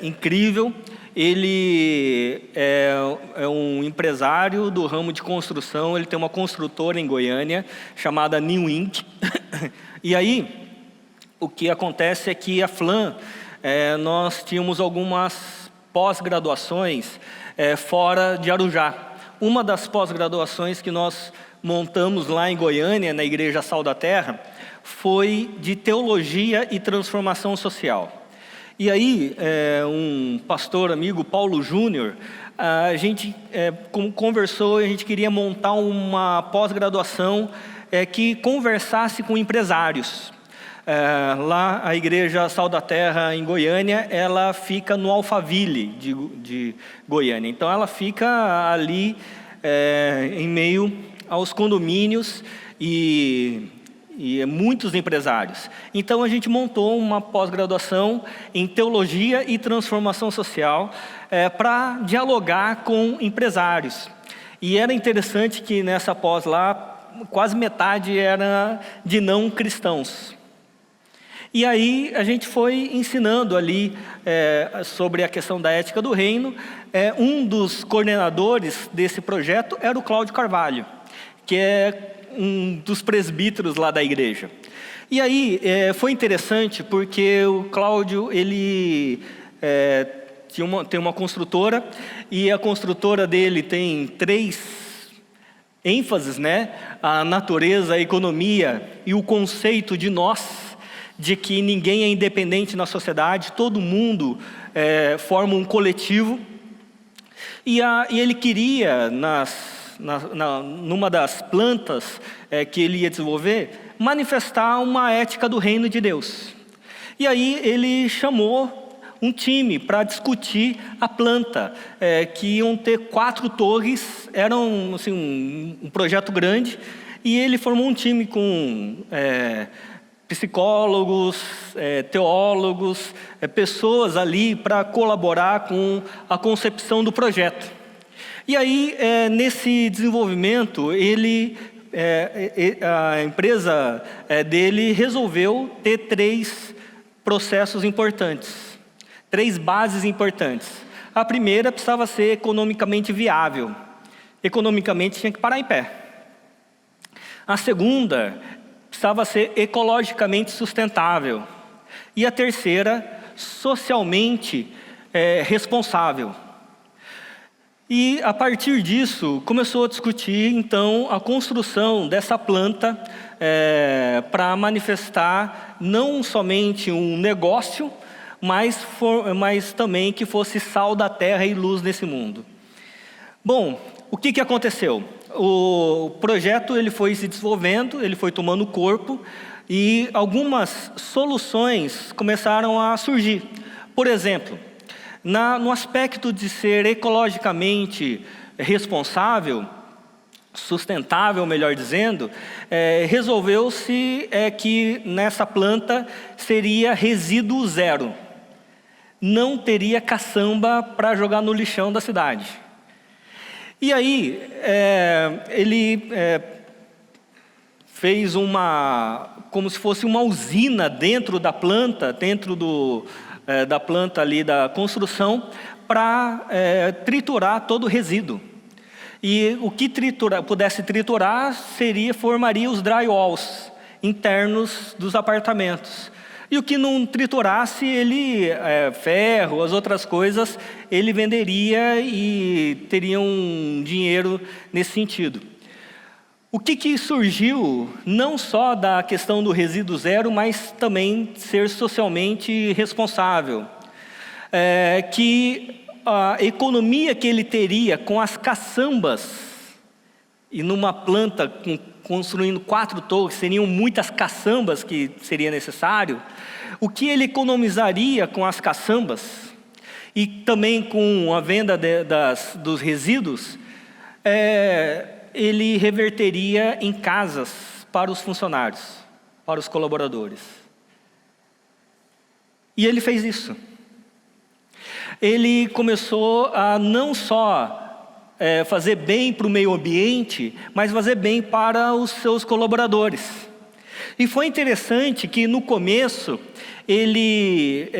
incrível. Ele é um empresário do ramo de construção. Ele tem uma construtora em Goiânia chamada New Inc. E aí, o que acontece é que a FLAM, nós tínhamos algumas pós-graduações fora de Arujá. Uma das pós-graduações que nós montamos lá em Goiânia, na Igreja Sal da Terra, foi de Teologia e Transformação Social. E aí, um pastor amigo, Paulo Júnior, a gente conversou e a gente queria montar uma pós-graduação que conversasse com empresários. Lá, a Igreja Sal da Terra, em Goiânia, ela fica no Alphaville de Goiânia. Então, ela fica ali em meio aos condomínios e muitos empresários. Então, a gente montou uma pós-graduação em Teologia e Transformação Social para dialogar com empresários. E era interessante que nessa pós lá, quase metade era de não cristãos. E aí a gente foi ensinando ali sobre a questão da ética do reino. Um dos coordenadores desse projeto era o Cláudio Carvalho, que é um dos presbíteros lá da igreja. E aí foi interessante porque o Cláudio, ele tem uma construtora, e a construtora dele tem 3 ênfases, né? A natureza, a economia e o conceito de nós, de que ninguém é independente na sociedade, todo mundo forma um coletivo. E ele queria, numa das plantas que ele ia desenvolver, manifestar uma ética do reino de Deus. E aí ele chamou um time para discutir a planta, que iam ter 4 torres, era um projeto grande, e ele formou um time com psicólogos, teólogos, pessoas ali para colaborar com a concepção do projeto. E aí, nesse desenvolvimento, a empresa dele resolveu ter 3 processos importantes, 3 bases importantes. A primeira precisava ser economicamente viável. Economicamente tinha que parar em pé. A segunda precisava ser ecologicamente sustentável. E a terceira, socialmente responsável. E a partir disso, começou a discutir então a construção dessa planta para manifestar não somente um negócio, mas também que fosse sal da terra e luz nesse mundo. Bom, o que aconteceu? O projeto ele foi se desenvolvendo, ele foi tomando corpo, e algumas soluções começaram a surgir. Por exemplo, no aspecto de ser ecologicamente responsável, sustentável, melhor dizendo, resolveu-se que nessa planta seria resíduo zero. Não teria caçamba para jogar no lixão da cidade. E aí, ele fez como se fosse uma usina dentro da planta, da planta ali da construção, para triturar todo o resíduo. E o que pudesse triturar formaria os drywalls internos dos apartamentos. E o que não triturasse, ferro, as outras coisas, ele venderia e teria um dinheiro nesse sentido. O que surgiu, não só da questão do resíduo zero, mas também ser socialmente responsável. Que a economia que ele teria com as caçambas, e numa planta construindo 4 torres, seriam muitas caçambas que seria necessário. O que ele economizaria com as caçambas e também com a venda dos resíduos, ele reverteria em casas para os funcionários, para os colaboradores. E ele fez isso. Ele começou a não só fazer bem para o meio ambiente, mas fazer bem para os seus colaboradores. E foi interessante que no começo ele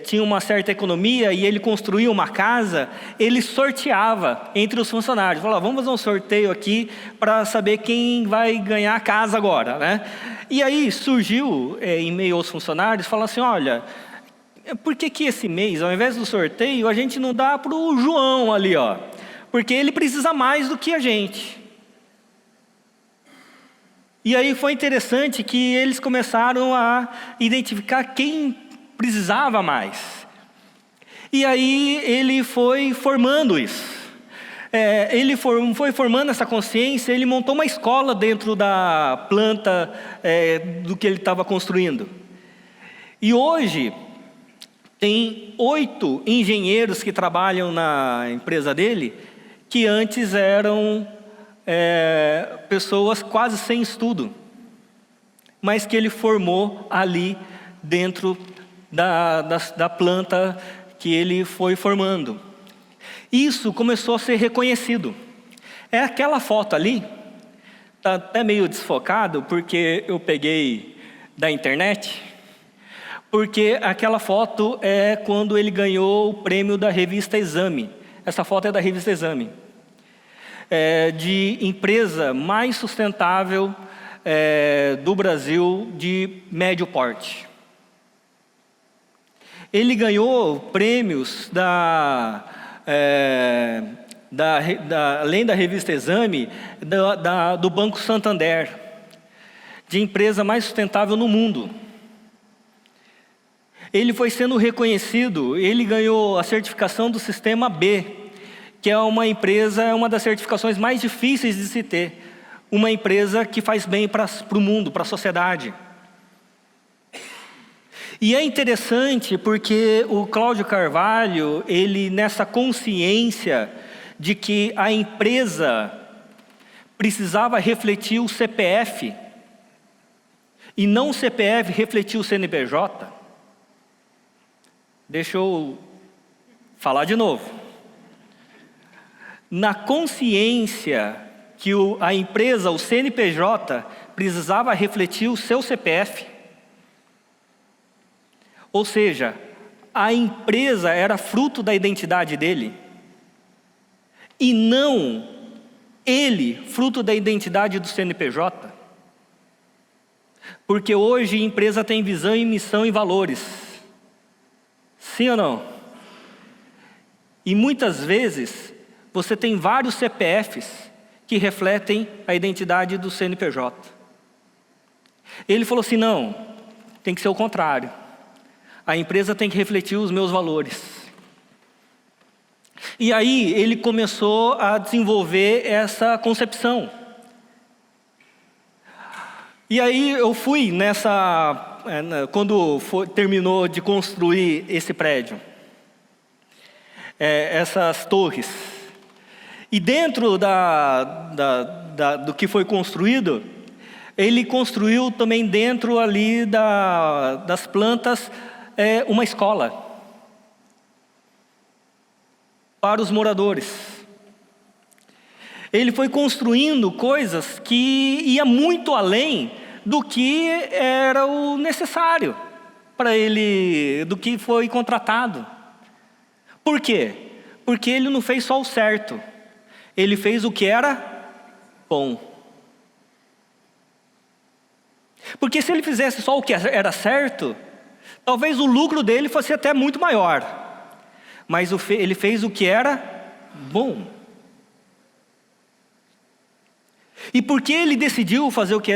tinha uma certa economia e ele construía uma casa, ele sorteava entre os funcionários. Falava, vamos fazer um sorteio aqui para saber quem vai ganhar a casa agora, né? E aí surgiu em meio aos funcionários, falando assim, olha, por que esse mês, ao invés do sorteio, a gente não dá para o João ali, ó? Porque ele precisa mais do que a gente. E aí foi interessante que eles começaram a identificar quem precisava mais. E aí ele foi formando isso. Ele foi formando essa consciência, ele montou uma escola dentro da planta do que ele estava construindo. E hoje tem 8 engenheiros que trabalham na empresa dele, que antes eram pessoas quase sem estudo, mas que ele formou ali dentro da planta que ele foi formando. Isso começou a ser reconhecido. É aquela foto ali, está até meio desfocado, porque eu peguei da internet, porque aquela foto é quando ele ganhou o prêmio da revista Exame. Essa foto é da revista Exame. De empresa mais sustentável do Brasil de médio porte. Ele ganhou prêmios além da revista Exame, do Banco Santander, de empresa mais sustentável no mundo. Ele foi sendo reconhecido, ele ganhou a certificação do Sistema B, que é uma das certificações mais difíceis de se ter. Uma empresa que faz bem para o mundo, para a sociedade. E é interessante porque o Cláudio Carvalho, ele nessa consciência de que a empresa precisava refletir o CPF, e não o CPF refletir o CNPJ. Deixa eu falar de novo. Na consciência que a empresa, o CNPJ, precisava refletir o seu CPF. Ou seja, a empresa era fruto da identidade dele, e não ele, fruto da identidade do CNPJ. Porque hoje a empresa tem visão e missão e valores. Sim ou não? E muitas vezes você tem vários CPFs que refletem a identidade do CNPJ. Ele falou assim, não, tem que ser o contrário. A empresa tem que refletir os meus valores. E aí ele começou a desenvolver essa concepção. E aí eu fui quando terminou de construir esse prédio, essas torres. E dentro do que foi construído, ele construiu também dentro ali das plantas uma escola para os moradores. Ele foi construindo coisas que ia muito além do que era o necessário para ele, do que foi contratado. Por quê? Porque ele não fez só o certo. Ele fez o que era bom. Porque se ele fizesse só o que era certo, talvez o lucro dele fosse até muito maior. Mas ele fez o que era bom. E porque ele decidiu fazer o que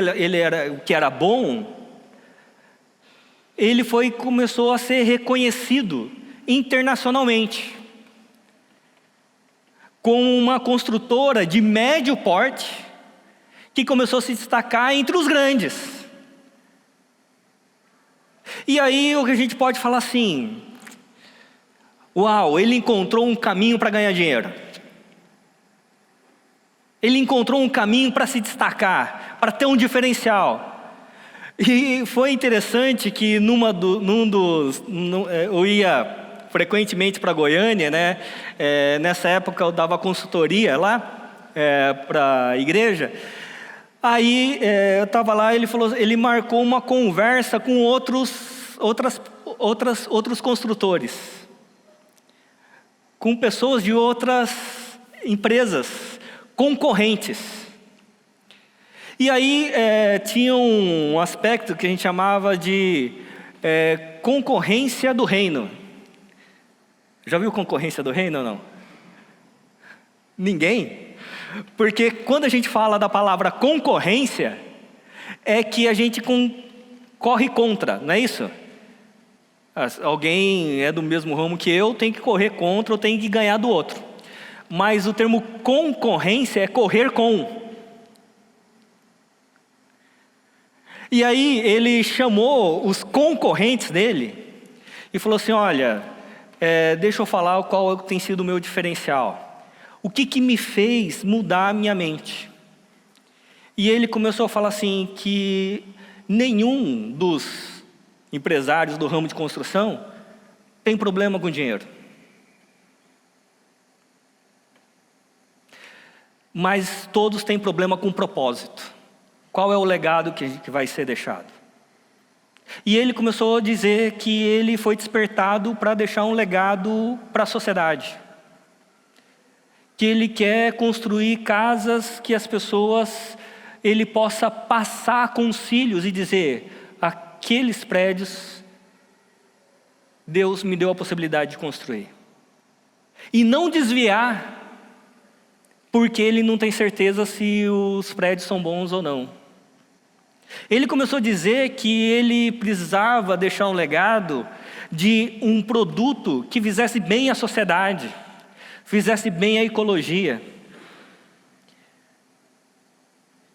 era bom, ele começou a ser reconhecido internacionalmente como uma construtora de médio porte que começou a se destacar entre os grandes. E aí o que a gente pode falar assim, uau, ele encontrou um caminho para ganhar dinheiro. Ele encontrou um caminho para se destacar, para ter um diferencial. E foi interessante que eu ia frequentemente para Goiânia, né? Nessa época eu dava consultoria lá para a igreja. Aí eu estava lá, ele marcou uma conversa com outros construtores, com pessoas de outras empresas, concorrentes. E aí tinha um aspecto que a gente chamava de concorrência do reino. Já viu concorrência do reino ou não? Ninguém? Porque quando a gente fala da palavra concorrência, é que a gente corre contra, não é isso? Alguém é do mesmo ramo que eu, tem que correr contra ou tem que ganhar do outro. Mas o termo concorrência é correr com. E aí ele chamou os concorrentes dele e falou assim: olha, deixa eu falar qual tem sido o meu diferencial. O que me fez mudar a minha mente? E ele começou a falar assim, que nenhum dos empresários do ramo de construção tem problema com dinheiro. Mas todos têm problema com propósito. Qual é o legado que vai ser deixado? E ele começou a dizer que ele foi despertado para deixar um legado para a sociedade. Que ele quer construir casas que as pessoas, ele possa passar com os filhos e dizer: aqueles prédios, Deus me deu a possibilidade de construir. E não desviar, porque ele não tem certeza se os prédios são bons ou não. Ele começou a dizer que ele precisava deixar um legado de um produto que fizesse bem à sociedade, fizesse bem à ecologia,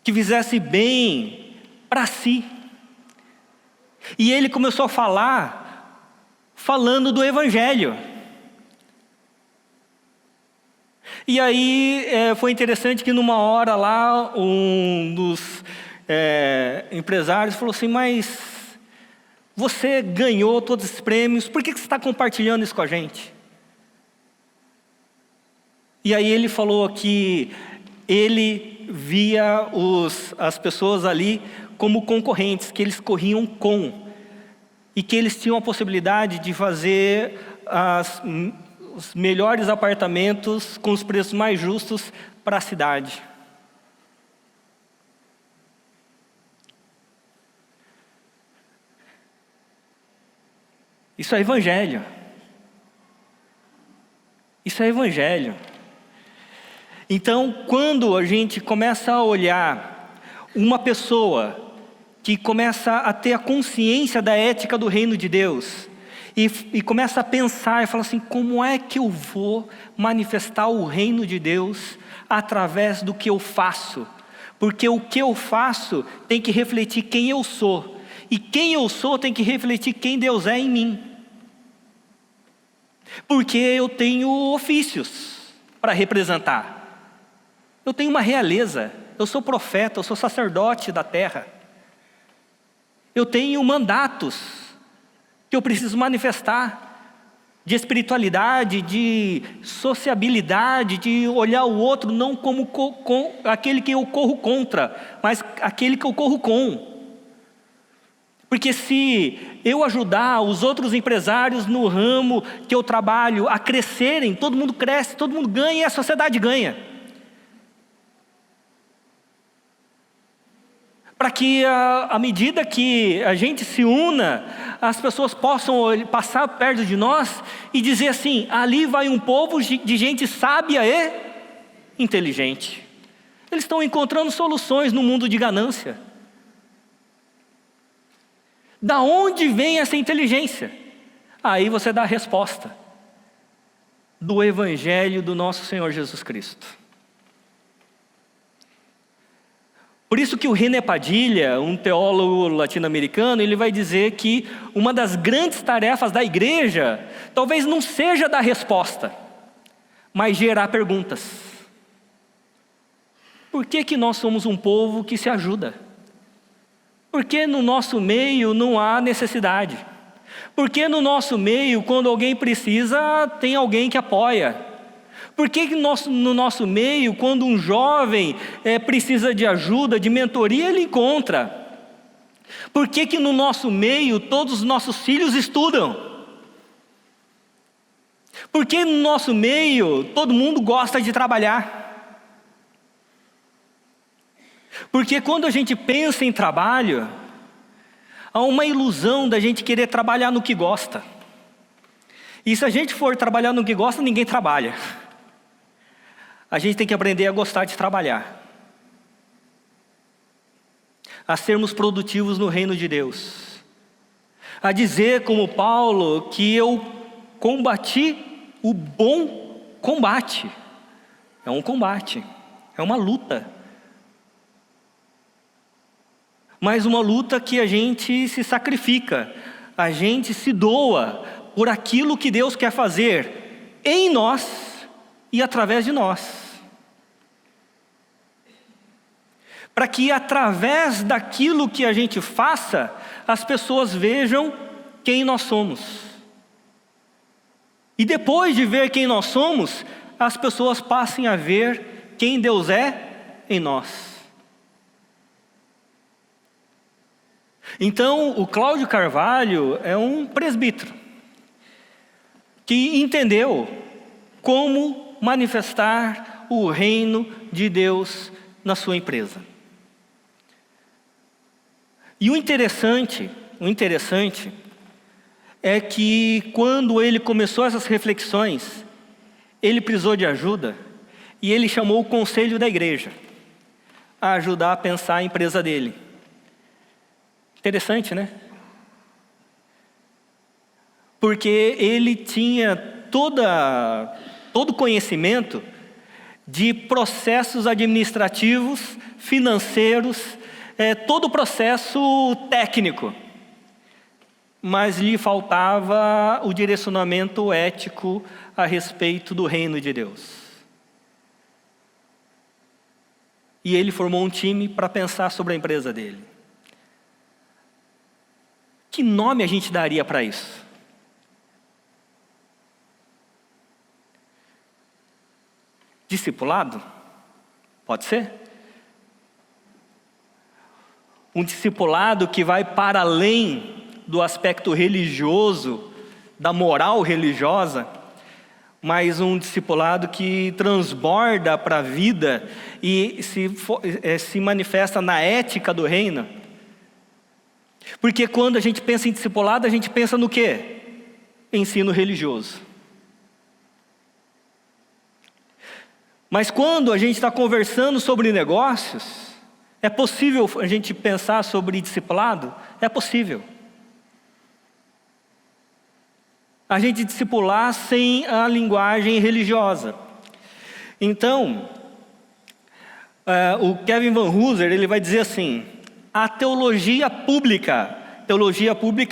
que fizesse bem para si. E ele começou a falando do Evangelho. E aí foi interessante que numa hora lá, um dos empresários falou assim: mas você ganhou todos esses prêmios, por que você está compartilhando isso com a gente? E aí ele falou que ele via as pessoas ali como concorrentes, que eles corriam com, e que eles tinham a possibilidade de fazer os melhores apartamentos com os preços mais justos para a cidade. Isso é evangelho. Isso é evangelho. Então, quando a gente começa a olhar uma pessoa que começa a ter a consciência da ética do reino de Deus, e começa a pensar e falar assim: como é que eu vou manifestar o reino de Deus através do que eu faço? Porque o que eu faço tem que refletir quem eu sou, e quem eu sou tem que refletir quem Deus é em mim. Porque eu tenho ofícios para representar. Eu tenho uma realeza, eu sou profeta, eu sou sacerdote da terra. Eu tenho mandatos que eu preciso manifestar, de espiritualidade, de sociabilidade, de olhar o outro não como aquele que eu corro contra, mas aquele que eu corro com. Porque se eu ajudar os outros empresários no ramo que eu trabalho a crescerem, todo mundo cresce, todo mundo ganha e a sociedade ganha. Para que à medida que a gente se una, as pessoas possam passar perto de nós e dizer assim: ali vai um povo de gente sábia e inteligente. Eles estão encontrando soluções no mundo de ganância. Da onde vem essa inteligência? Aí você dá a resposta: do Evangelho do nosso Senhor Jesus Cristo. Por isso que o René Padilha, um teólogo latino-americano, ele vai dizer que uma das grandes tarefas da igreja talvez não seja dar resposta, mas gerar perguntas. Por que nós somos um povo que se ajuda? Por que no nosso meio não há necessidade? Por que no nosso meio, quando alguém precisa, tem alguém que apoia? Por que no nosso meio, quando um jovem precisa de ajuda, de mentoria, ele encontra? Por que no nosso meio todos os nossos filhos estudam? Por que no nosso meio todo mundo gosta de trabalhar? Porque quando a gente pensa em trabalho, há uma ilusão da gente querer trabalhar no que gosta. E se a gente for trabalhar no que gosta, ninguém trabalha. A gente tem que aprender a gostar de trabalhar, a sermos produtivos no reino de Deus, a dizer como Paulo que eu combati o bom combate. É um combate, é uma luta, mas uma luta que a gente se sacrifica, a gente se doa por aquilo que Deus quer fazer em nós e através de nós. Para que através daquilo que a gente faça, as pessoas vejam quem nós somos. E depois de ver quem nós somos, as pessoas passem a ver quem Deus é em nós. Então, o Cláudio Carvalho é um presbítero que entendeu como manifestar o reino de Deus na sua empresa. E o interessante é que quando ele começou essas reflexões, ele precisou de ajuda e ele chamou o conselho da igreja a ajudar a pensar a empresa dele. Interessante, né? Porque ele tinha todo o conhecimento de processos administrativos, financeiros, todo o processo técnico, mas lhe faltava o direcionamento ético a respeito do reino de Deus. E ele formou um time para pensar sobre a empresa dele. Que nome a gente daria para isso? Discipulado? Pode ser? Um discipulado que vai para além do aspecto religioso, da moral religiosa, mas um discipulado que transborda para a vida e se manifesta na ética do reino. Porque quando a gente pensa em discipulado, a gente pensa no quê? Ensino religioso. Mas quando a gente está conversando sobre negócios, é possível a gente pensar sobre discipulado? É possível. A gente discipular sem a linguagem religiosa. Então, o Kevin Van Hooser, ele vai dizer assim: a teologia pública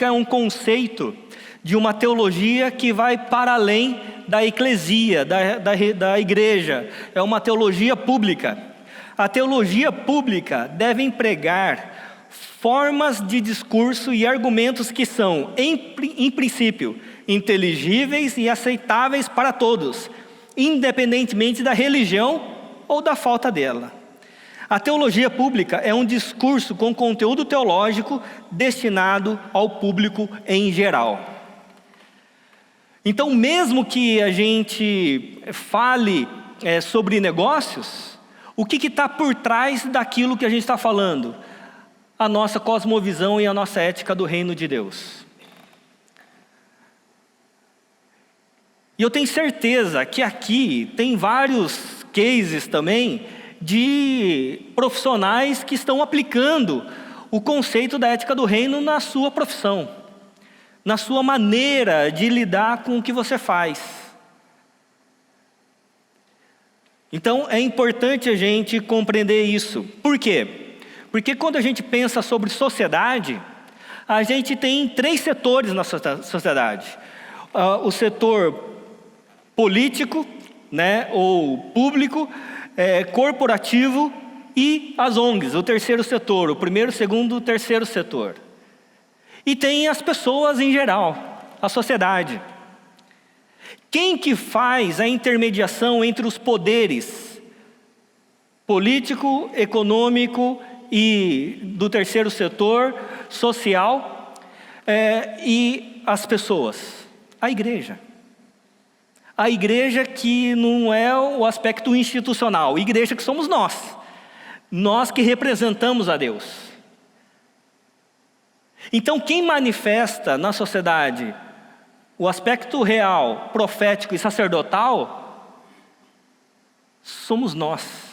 é um conceito de uma teologia que vai para além da eclesia, da igreja. É uma teologia pública. A teologia pública deve empregar formas de discurso e argumentos que são, em princípio, inteligíveis e aceitáveis para todos, independentemente da religião ou da falta dela. A teologia pública é um discurso com conteúdo teológico destinado ao público em geral. Então, mesmo que a gente fale sobre negócios, o que está por trás daquilo que a gente está falando? A nossa cosmovisão e a nossa ética do reino de Deus. E eu tenho certeza que aqui tem vários cases também de profissionais que estão aplicando o conceito da ética do reino na sua profissão, na sua maneira de lidar com o que você faz. Então é importante a gente compreender isso. Por quê? Porque quando a gente pensa sobre sociedade, a gente tem 3 setores na sociedade. O setor político, né, ou público, corporativo e as ONGs, o terceiro setor, o primeiro, segundo, terceiro setor. E tem as pessoas em geral, a sociedade. Quem que faz a intermediação entre os poderes político, econômico e do terceiro setor, social, e as pessoas? A igreja. A igreja que não é o aspecto institucional, a igreja que somos nós. Nós que representamos a Deus. Então, quem manifesta na sociedade o aspecto real, profético e sacerdotal, somos nós.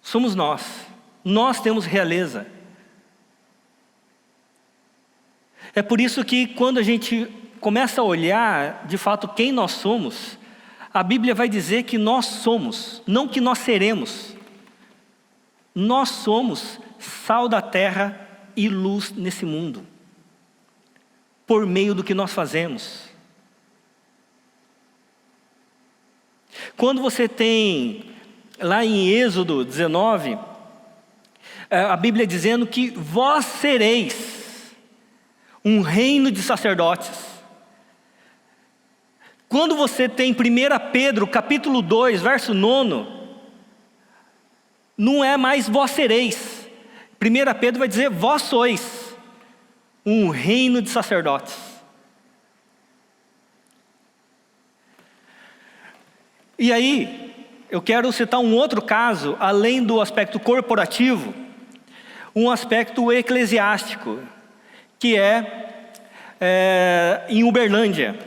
Somos nós. Nós temos realeza. É por isso que quando a gente começa a olhar, de fato, quem nós somos, a Bíblia vai dizer que nós somos, não que nós seremos. Nós somos sal da terra e luz nesse mundo, por meio do que nós fazemos. Quando você tem, lá em Êxodo 19, a Bíblia dizendo que vós sereis um reino de sacerdotes. Quando você tem 1 Pedro, capítulo 2, verso 9, não é mais vós sereis. 1 Pedro vai dizer, vós sois um reino de sacerdotes. E aí, eu quero citar um outro caso, além do aspecto corporativo, um aspecto eclesiástico, que em Uberlândia.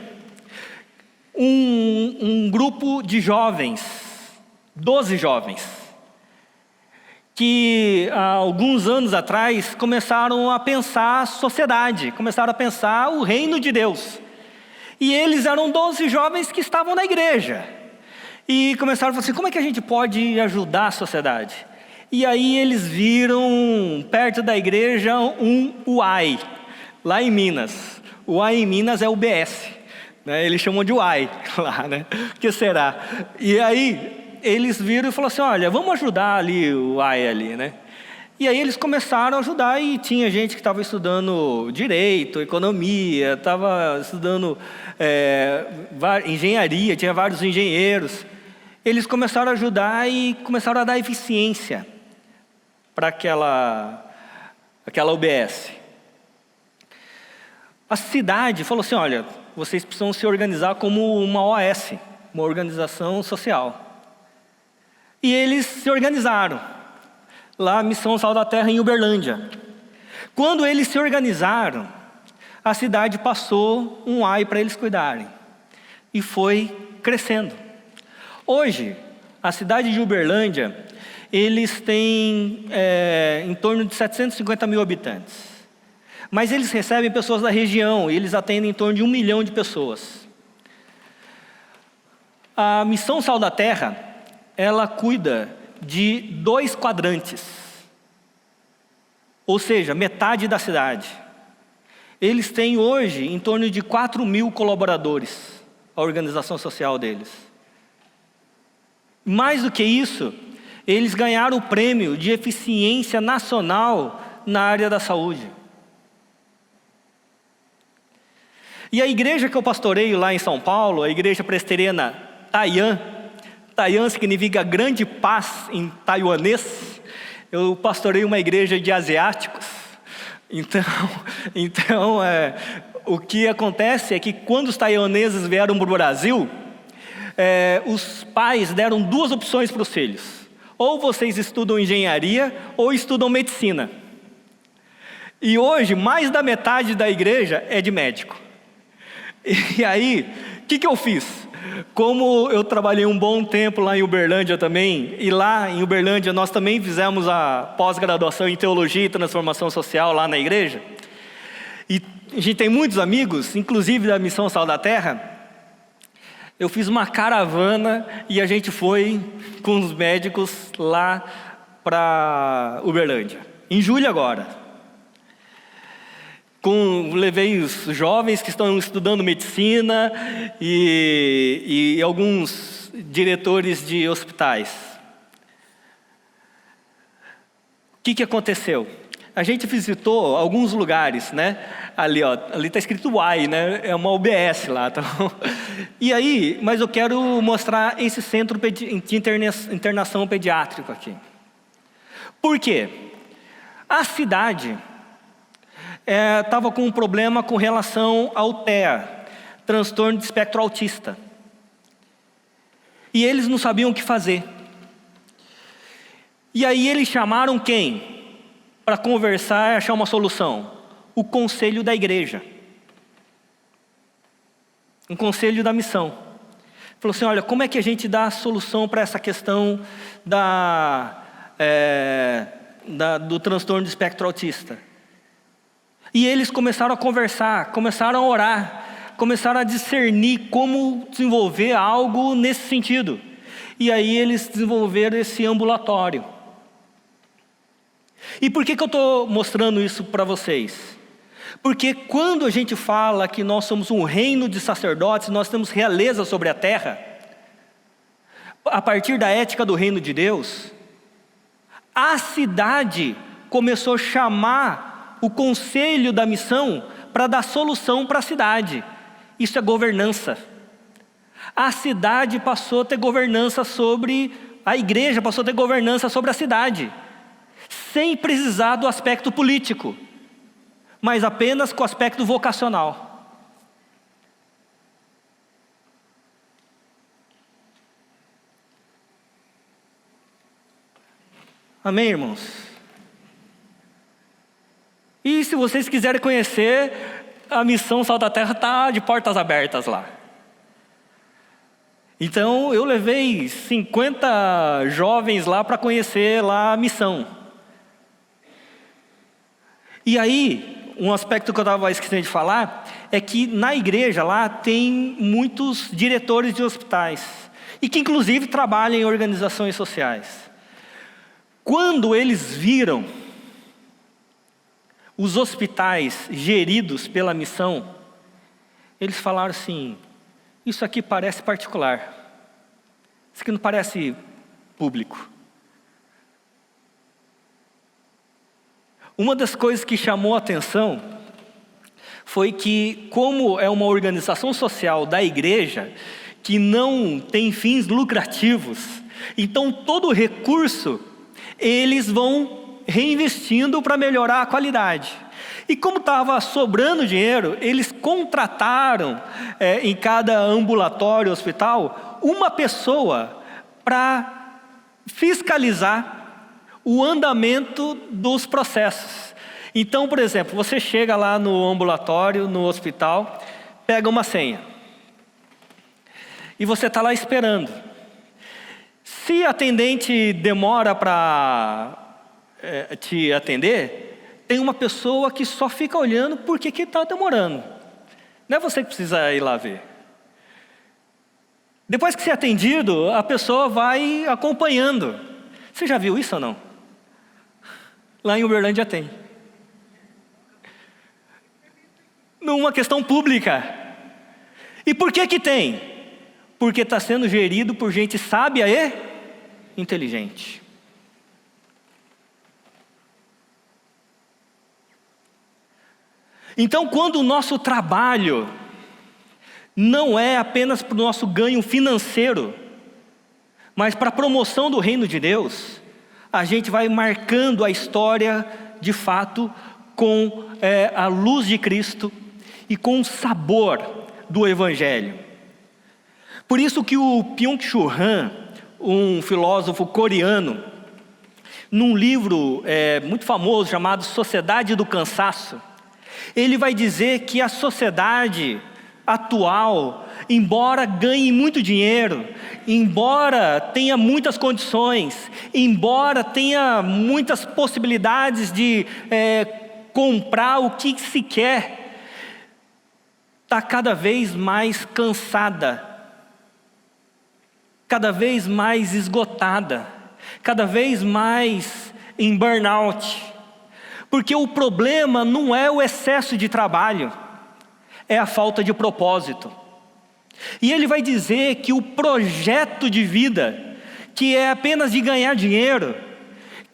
Um grupo de jovens, 12 jovens, que há alguns anos atrás começaram a pensar a sociedade, começaram a pensar o reino de Deus. E eles eram 12 jovens que estavam na igreja. E começaram a falar assim, como é que a gente pode ajudar a sociedade? E aí eles viram, perto da igreja, um UAI, lá em Minas. O UAI em Minas é o BS. Eles chamam de UAI lá, né? O que será? E aí eles viram e falaram assim, olha, vamos ajudar ali o UAI ali, né? E aí eles começaram a ajudar e tinha gente que estava estudando direito, economia, estava estudando engenharia, tinha vários engenheiros. Eles começaram a ajudar e começaram a dar eficiência para aquela UBS. A cidade falou assim, olha, vocês precisam se organizar como uma OS, uma organização social. E eles se organizaram, lá Missão Sal da Terra em Uberlândia. Quando eles se organizaram, a cidade passou um AI para eles cuidarem. E foi crescendo. Hoje, a cidade de Uberlândia, eles têm em torno de 750 mil habitantes. Mas eles recebem pessoas da região, e eles atendem em torno de 1 milhão de pessoas. A Missão Sal da Terra, ela cuida de 2 quadrantes. Ou seja, metade da cidade. Eles têm hoje em torno de 4 mil colaboradores, a organização social deles. Mais do que isso, eles ganharam o prêmio de eficiência nacional na área da saúde. E a igreja que eu pastoreio lá em São Paulo, a igreja presbiteriana Taian, Taian significa grande paz em taiwanês. Eu pastoreio uma igreja de asiáticos. Então o que acontece é que quando os taiwaneses vieram para o Brasil, os pais deram 2 opções para os filhos. Ou vocês estudam engenharia ou estudam medicina. E hoje, mais da metade da igreja é de médico. E aí, o que eu fiz? Como eu trabalhei um bom tempo lá em Uberlândia também, e lá em Uberlândia nós também fizemos a pós-graduação em Teologia e Transformação Social lá na igreja, e a gente tem muitos amigos, inclusive da Missão Sal da Terra. Eu fiz uma caravana e a gente foi com os médicos lá para Uberlândia, em julho agora. Levei os jovens que estão estudando medicina e alguns diretores de hospitais. O que aconteceu? a gente visitou alguns lugares, né? Ali, ó, ali está escrito Y, né? É uma UBS lá, tá bom? E aí, mas eu quero mostrar esse centro de internação pediátrico aqui. Por quê? A cidade estava com um problema com relação ao TEA, transtorno de espectro autista. E eles não sabiam o que fazer. E aí eles chamaram quem? Para conversar e achar uma solução? O conselho da igreja. Um conselho da missão. Falou assim, olha, como é que a gente dá a solução para essa questão do transtorno de espectro autista? E eles começaram a conversar, começaram a orar, começaram a discernir como desenvolver algo nesse sentido. E aí eles desenvolveram esse ambulatório. E por que eu estou mostrando isso para vocês? Porque quando a gente fala que nós somos um reino de sacerdotes, nós temos realeza sobre a terra, a partir da ética do reino de Deus, a cidade começou a chamar o conselho da missão para dar solução para a cidade. Isso é governança. A cidade passou a ter governança sobre, a igreja passou a ter governança sobre a cidade, sem precisar do aspecto político, mas apenas com o aspecto vocacional. Amém, irmãos? E se vocês quiserem conhecer, a missão Sal da Terra está de portas abertas lá. Então eu levei 50 jovens lá para conhecer lá a missão. E aí, um aspecto que eu estava esquecendo de falar, é que na igreja lá tem muitos diretores de hospitais, e que inclusive trabalham em organizações sociais. Quando eles viram os hospitais geridos pela missão, eles falaram assim, isso aqui parece particular, isso aqui não parece público. Uma das coisas que chamou a atenção foi que, como é uma organização social da igreja, que não tem fins lucrativos, então todo o recurso eles vão reinvestindo para melhorar a qualidade. E como estava sobrando dinheiro, eles contrataram em cada ambulatório, hospital, uma pessoa para fiscalizar o andamento dos processos. Então, por exemplo, você chega lá no ambulatório, no hospital, pega uma senha. E você está lá esperando. Se a atendente demora para te atender, tem uma pessoa que só fica olhando porque que está demorando. Não é você que precisa ir lá ver. Depois que você é atendido, a pessoa vai acompanhando. Você já viu isso ou não? Lá em Uberlândia tem. Numa questão pública. E por que tem? Porque está sendo gerido por gente sábia e inteligente. Então, quando o nosso trabalho não é apenas para o nosso ganho financeiro, mas para a promoção do reino de Deus, a gente vai marcando a história de fato com a luz de Cristo e com o sabor do Evangelho. Por isso que o Byung-Chul Han, um filósofo coreano, num livro muito famoso chamado Sociedade do Cansaço, ele vai dizer que a sociedade atual, embora ganhe muito dinheiro, embora tenha muitas condições, embora tenha muitas possibilidades de comprar o que se quer, está cada vez mais cansada, cada vez mais esgotada, cada vez mais em burnout. Porque o problema não é o excesso de trabalho, é a falta de propósito. E ele vai dizer que o projeto de vida, que é apenas de ganhar dinheiro,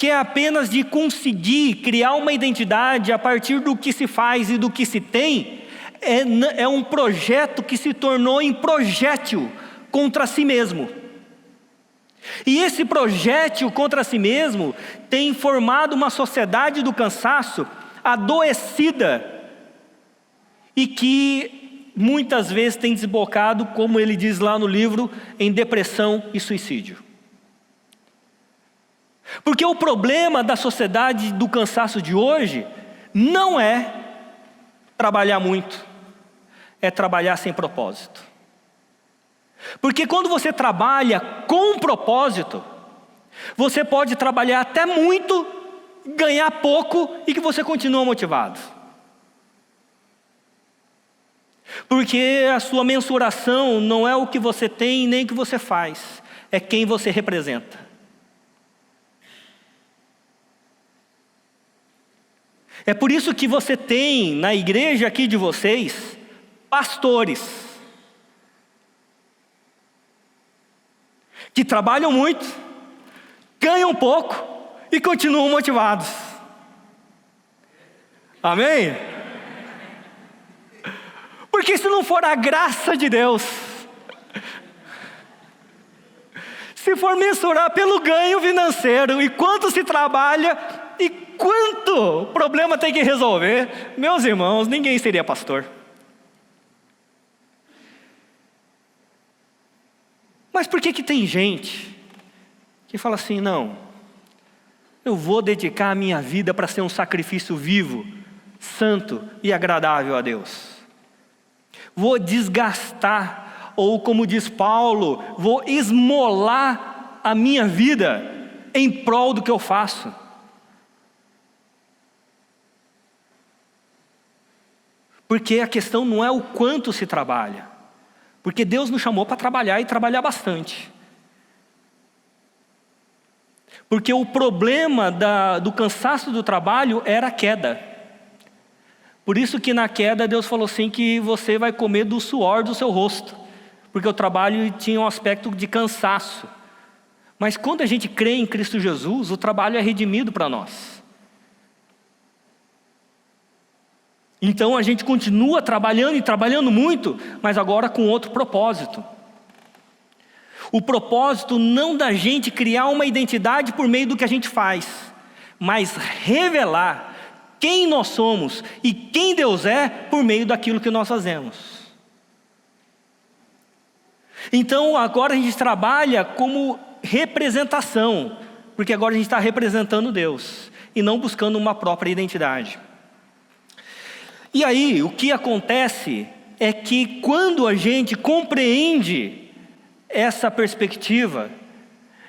que é apenas de conseguir criar uma identidade a partir do que se faz e do que se tem, é um projeto que se tornou em projétil contra si mesmo. E esse projétil contra si mesmo tem formado uma sociedade do cansaço adoecida e que muitas vezes tem desembocado, como ele diz lá no livro, em depressão e suicídio. Porque o problema da sociedade do cansaço de hoje não é trabalhar muito, é trabalhar sem propósito. Porque quando você trabalha com propósito, você pode trabalhar até muito, ganhar pouco e que você continua motivado. Porque a sua mensuração não é o que você tem nem o que você faz, é quem você representa. É por isso que você tem na igreja aqui de vocês, pastores, que trabalham muito, ganham pouco e continuam motivados. Amém? Porque se não for a graça de Deus, se for mensurar pelo ganho financeiro e quanto se trabalha e quanto problema tem que resolver, meus irmãos, ninguém seria pastor. Mas por que tem gente que fala assim, não, eu vou dedicar a minha vida para ser um sacrifício vivo, santo e agradável a Deus. Vou desgastar, ou como diz Paulo, vou esmolar a minha vida em prol do que eu faço. Porque a questão não é o quanto se trabalha. Porque Deus nos chamou para trabalhar e trabalhar bastante. Porque o problema do cansaço do trabalho era a queda. Por isso que na queda Deus falou assim que você vai comer do suor do seu rosto. Porque o trabalho tinha um aspecto de cansaço. Mas quando a gente crê em Cristo Jesus, o trabalho é redimido para nós. Então a gente continua trabalhando e trabalhando muito, mas agora com outro propósito. O propósito não da gente criar uma identidade por meio do que a gente faz, mas revelar quem nós somos e quem Deus é por meio daquilo que nós fazemos. Então agora a gente trabalha como representação, porque agora a gente está representando Deus e não buscando uma própria identidade. E aí, o que acontece é que quando a gente compreende essa perspectiva,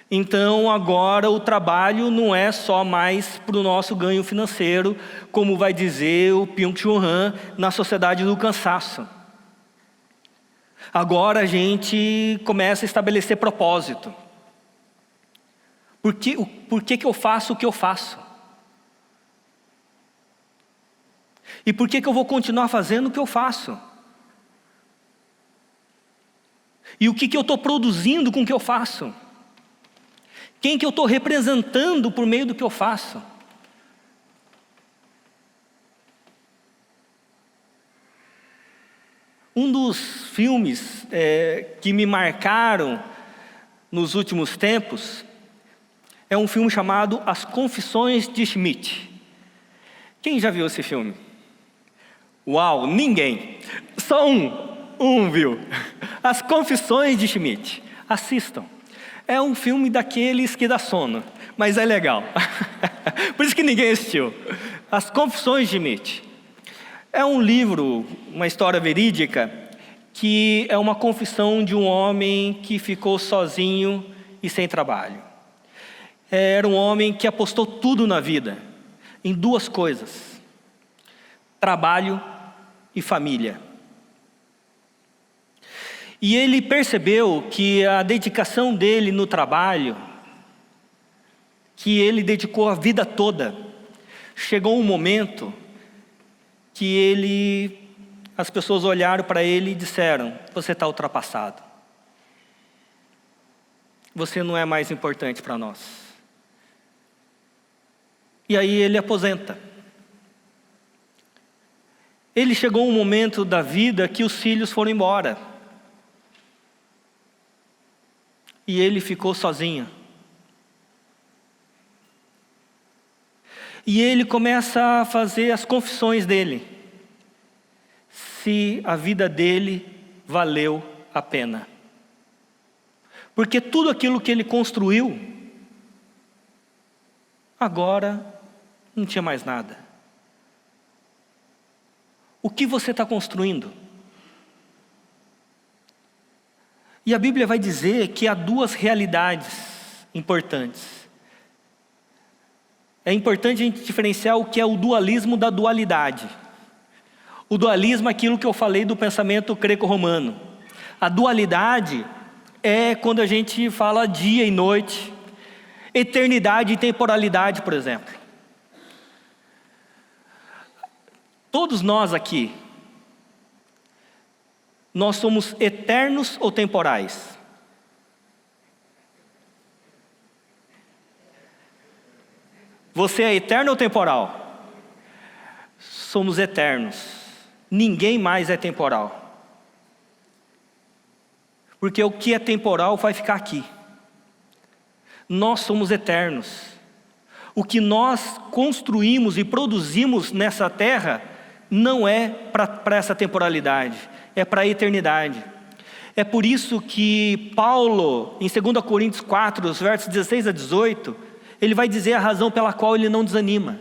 então agora o trabalho não é só mais para o nosso ganho financeiro, como vai dizer o Byung-Chul Han na Sociedade do Cansaço. Agora a gente começa a estabelecer propósito. Por que eu faço o que eu faço? E por que eu vou continuar fazendo o que eu faço? E o que eu estou produzindo com o que eu faço? Quem que eu estou representando por meio do que eu faço? Um dos filmes que me marcaram nos últimos tempos é um filme chamado As Confissões de Schmidt. Quem já viu esse filme? Uau, ninguém. Só um viu. As Confissões de Schmidt. Assistam. É um filme daqueles que dá sono, mas é legal. Por isso que ninguém assistiu. As Confissões de Schmidt. É um livro, uma história verídica, que é uma confissão de um homem que ficou sozinho e sem trabalho. Era um homem que apostou tudo na vida, em duas coisas: trabalho e família. E ele percebeu que a dedicação dele no trabalho, que ele dedicou a vida toda, chegou um momento que as pessoas olharam para ele e disseram: você está ultrapassado. Você não é mais importante para nós. E aí ele aposenta. Ele chegou um momento da vida que os filhos foram embora. E ele ficou sozinho. E ele começa a fazer as confissões dele. Se a vida dele valeu a pena. Porque tudo aquilo que ele construiu, agora não tinha mais nada. O que você está construindo? E a Bíblia vai dizer que há duas realidades importantes. É importante a gente diferenciar o que é o dualismo da dualidade. O dualismo é aquilo que eu falei do pensamento greco-romano. A dualidade é quando a gente fala dia e noite, eternidade e temporalidade, por exemplo. Todos nós aqui, nós somos eternos ou temporais? Você é eterno ou temporal? Somos eternos. Ninguém mais é temporal. Porque o que é temporal vai ficar aqui. Nós somos eternos. O que nós construímos e produzimos nessa terra não é para essa temporalidade, é para a eternidade. É por isso que Paulo, em 2 Coríntios 4, os versos 16 a 18, ele vai dizer a razão pela qual ele não desanima.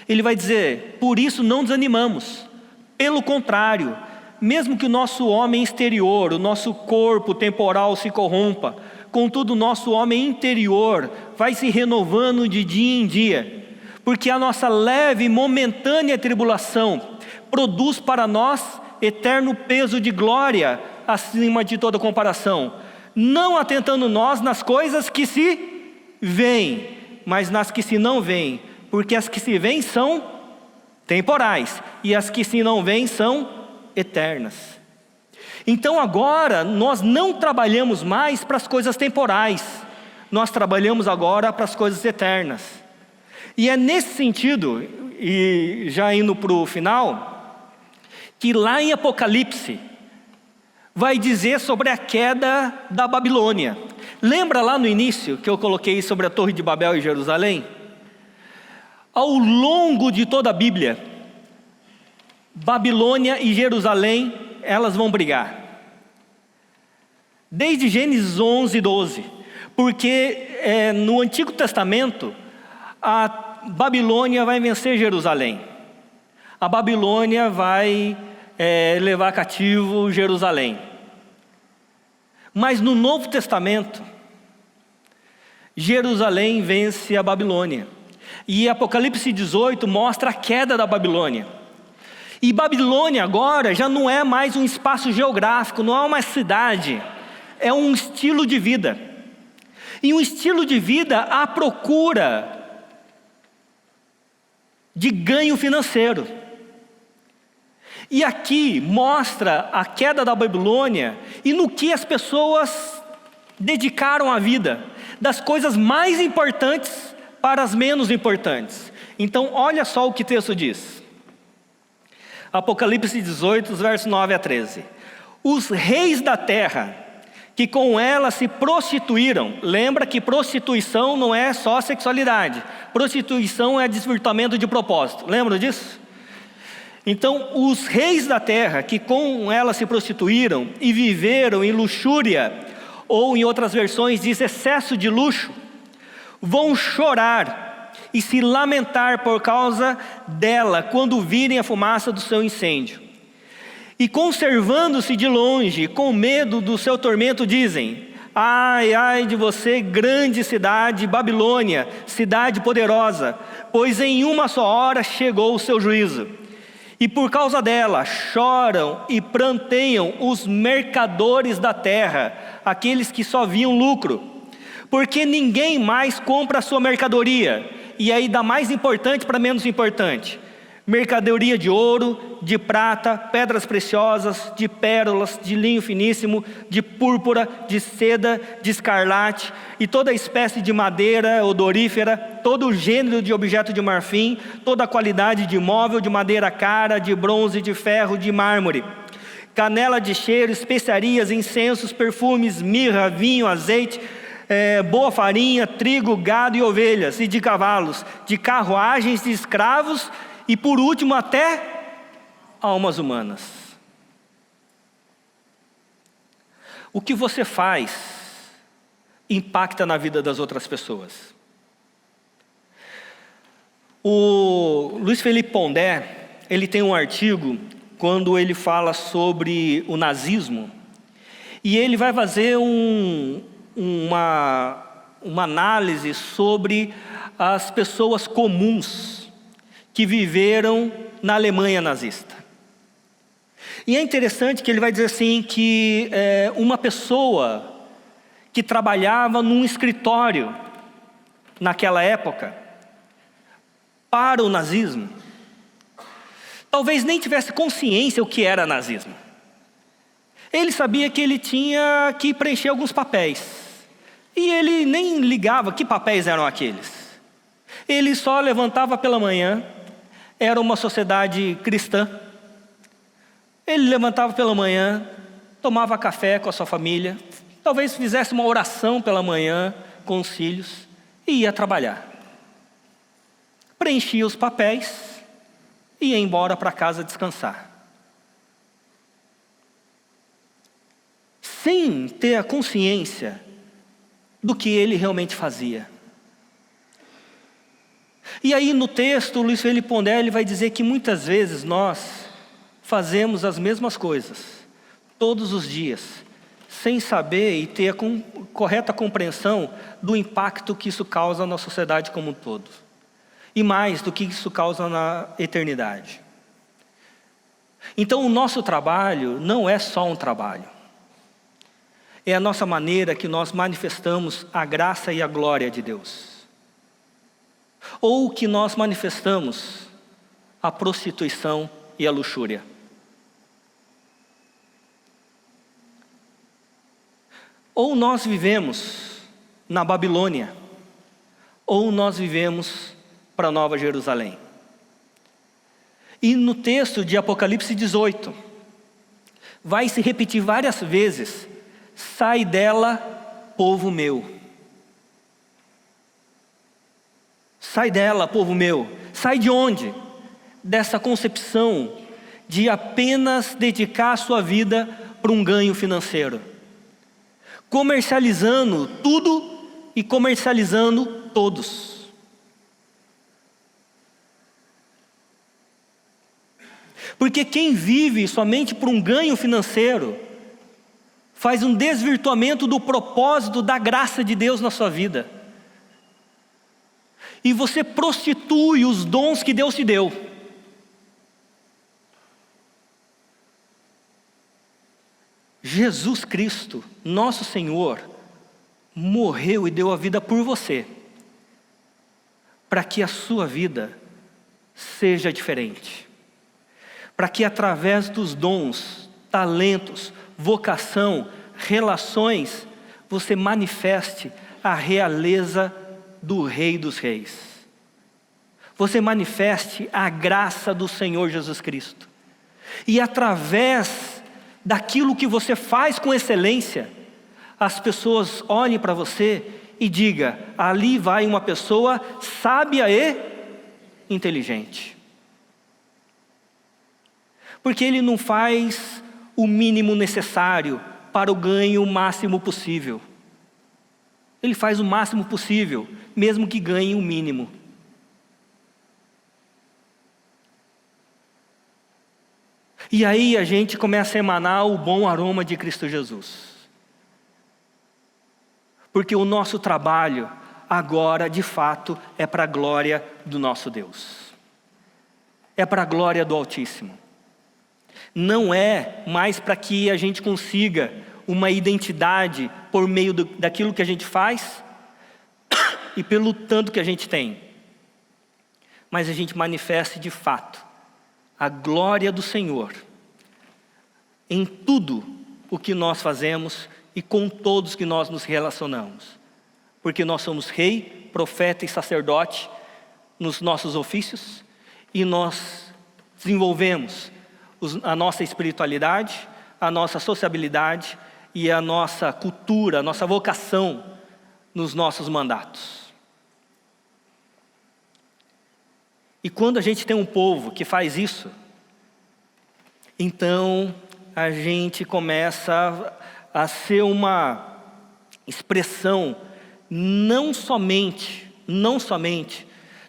Ele vai dizer, por isso não desanimamos. Pelo contrário, mesmo que o nosso homem exterior, o nosso corpo temporal se corrompa, contudo o nosso homem interior vai se renovando de dia em dia, porque a nossa leve e momentânea tribulação produz para nós eterno peso de glória acima de toda comparação, não atentando nós nas coisas que se veem, mas nas que se não veem, porque as que se veem são temporais, e as que se não veem são eternas. Então agora nós não trabalhamos mais para as coisas temporais, nós trabalhamos agora para as coisas eternas. E é nesse sentido, e já indo para o final, que lá em Apocalipse vai dizer sobre a queda da Babilônia. Lembra lá no início que eu coloquei sobre a Torre de Babel e Jerusalém? Ao longo de toda a Bíblia, Babilônia e Jerusalém, elas vão brigar. Desde Gênesis 11, 12. Porque no Antigo Testamento, a Babilônia vai vencer Jerusalém. A Babilônia vai levar cativo Jerusalém. Mas no Novo Testamento, Jerusalém vence a Babilônia. E Apocalipse 18 mostra a queda da Babilônia. E Babilônia agora já não é mais um espaço geográfico, não é uma cidade, é um estilo de vida. E um estilo de vida à procura de ganho financeiro. E aqui mostra a queda da Babilônia e no que as pessoas dedicaram a vida, das coisas mais importantes para as menos importantes. Então olha só o que o texto diz. Apocalipse 18, os versos 9 a 13. Os reis da terra, que com ela se prostituíram. Lembra que prostituição não é só sexualidade. Prostituição é desvirtuamento de propósito. Lembra disso? Então, os reis da terra, que com ela se prostituíram e viveram em luxúria, ou em outras versões diz excesso de luxo, vão chorar e se lamentar por causa dela, quando virem a fumaça do seu incêndio. E conservando-se de longe, com medo do seu tormento, dizem: ai, ai de você, grande cidade, Babilônia, cidade poderosa, pois em uma só hora chegou o seu juízo. E por causa dela choram e pranteiam os mercadores da terra, aqueles que só viam lucro, porque ninguém mais compra a sua mercadoria. E aí da mais importante para menos importante: mercadoria de ouro, de prata, pedras preciosas, de pérolas, de linho finíssimo, de púrpura, de seda, de escarlate, e toda espécie de madeira odorífera, todo gênero de objeto de marfim, toda a qualidade de móvel, de madeira cara, de bronze, de ferro, de mármore, canela de cheiro, especiarias, incensos, perfumes, mirra, vinho, azeite, boa farinha, trigo, gado e ovelhas, e de cavalos, de carruagens, de escravos, e por último até almas humanas. O que você faz impacta na vida das outras pessoas. O Luiz Felipe Pondé, ele tem um artigo quando ele fala sobre o nazismo, e ele vai fazer uma análise sobre as pessoas comuns que viveram na Alemanha nazista. E é interessante que ele vai dizer assim, que uma pessoa que trabalhava num escritório naquela época, para o nazismo, talvez nem tivesse consciência o que era nazismo. Ele sabia que ele tinha que preencher alguns papéis, e ele nem ligava que papéis eram aqueles. Ele só levantava pela manhã, era uma sociedade cristã. Ele levantava pela manhã, tomava café com a sua família, talvez fizesse uma oração pela manhã com os filhos e ia trabalhar. Preenchia os papéis e ia embora para casa descansar. Sem ter a consciência do que ele realmente fazia. E aí no texto, o Luiz Felipe Pondé, ele vai dizer que muitas vezes nós fazemos as mesmas coisas, todos os dias, sem saber e ter a correta compreensão do impacto que isso causa na sociedade como um todo. E mais do que isso causa na eternidade. Então o nosso trabalho não é só um trabalho. É a nossa maneira que nós manifestamos a graça e a glória de Deus. Ou que nós manifestamos a prostituição e a luxúria. Ou nós vivemos na Babilônia, ou nós vivemos para Nova Jerusalém. E no texto de Apocalipse 18, vai se repetir várias vezes: sai dela, povo meu. Sai dela, povo meu. Sai de onde? Dessa concepção de apenas dedicar a sua vida para um ganho financeiro. Comercializando tudo e comercializando todos. Porque quem vive somente por um ganho financeiro faz um desvirtuamento do propósito da graça de Deus na sua vida. E você prostitui os dons que Deus te deu. Jesus Cristo, nosso Senhor, morreu e deu a vida por você, para que a sua vida seja diferente. Para que através dos dons, talentos, vocação, relações, você manifeste a realeza do Rei dos Reis. Você manifeste a graça do Senhor Jesus Cristo. E através daquilo que você faz com excelência, as pessoas olhem para você e digam: ali vai uma pessoa sábia e inteligente. Porque ele não faz o mínimo necessário para o ganho máximo possível. Ele faz o máximo possível, mesmo que ganhe o mínimo. E aí a gente começa a emanar o bom aroma de Cristo Jesus. Porque o nosso trabalho agora, de fato, é para a glória do nosso Deus. É para a glória do Altíssimo. Não é mais para que a gente consiga uma identidade por meio daquilo que a gente faz e pelo tanto que a gente tem. Mas a gente manifeste de fato a glória do Senhor em tudo o que nós fazemos e com todos que nós nos relacionamos. Porque nós somos rei, profeta e sacerdote nos nossos ofícios e nós desenvolvemos a nossa espiritualidade, a nossa sociabilidade e a nossa cultura, a nossa vocação nos nossos mandatos. E quando a gente tem um povo que faz isso, então a gente começa a ser uma expressão não somente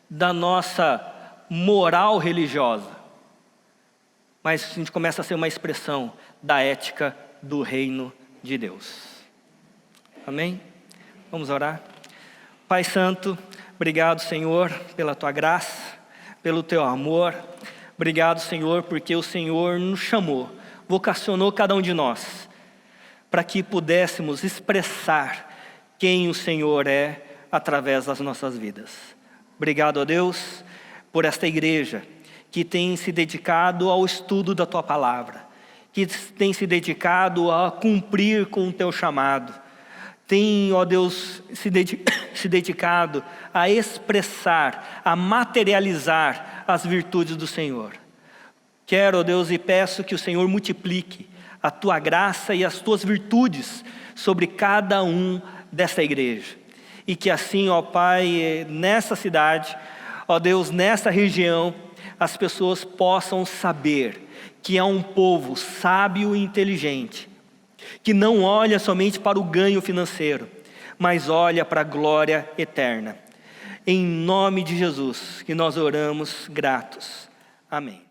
da nossa moral religiosa, mas a gente começa a ser uma expressão da ética do reino de Deus. Amém? Vamos orar? Pai Santo, obrigado, Senhor, pela Tua graça, pelo Teu amor. Obrigado, Senhor, porque o Senhor nos chamou, vocacionou cada um de nós, para que pudéssemos expressar quem o Senhor é através das nossas vidas. Obrigado, ó Deus, por esta igreja que tem se dedicado ao estudo da Tua palavra, que tem se dedicado a cumprir com o Teu chamado, tem, ó Deus, se dedicado a expressar, a materializar as virtudes do Senhor. Quero, ó Deus, e peço que o Senhor multiplique a Tua graça e as Tuas virtudes sobre cada um dessa igreja. E que assim, ó Pai, nessa cidade, ó Deus, nessa região, as pessoas possam saber que é um povo sábio e inteligente, que não olha somente para o ganho financeiro, mas olha para a glória eterna. Em nome de Jesus, que nós oramos gratos. Amém.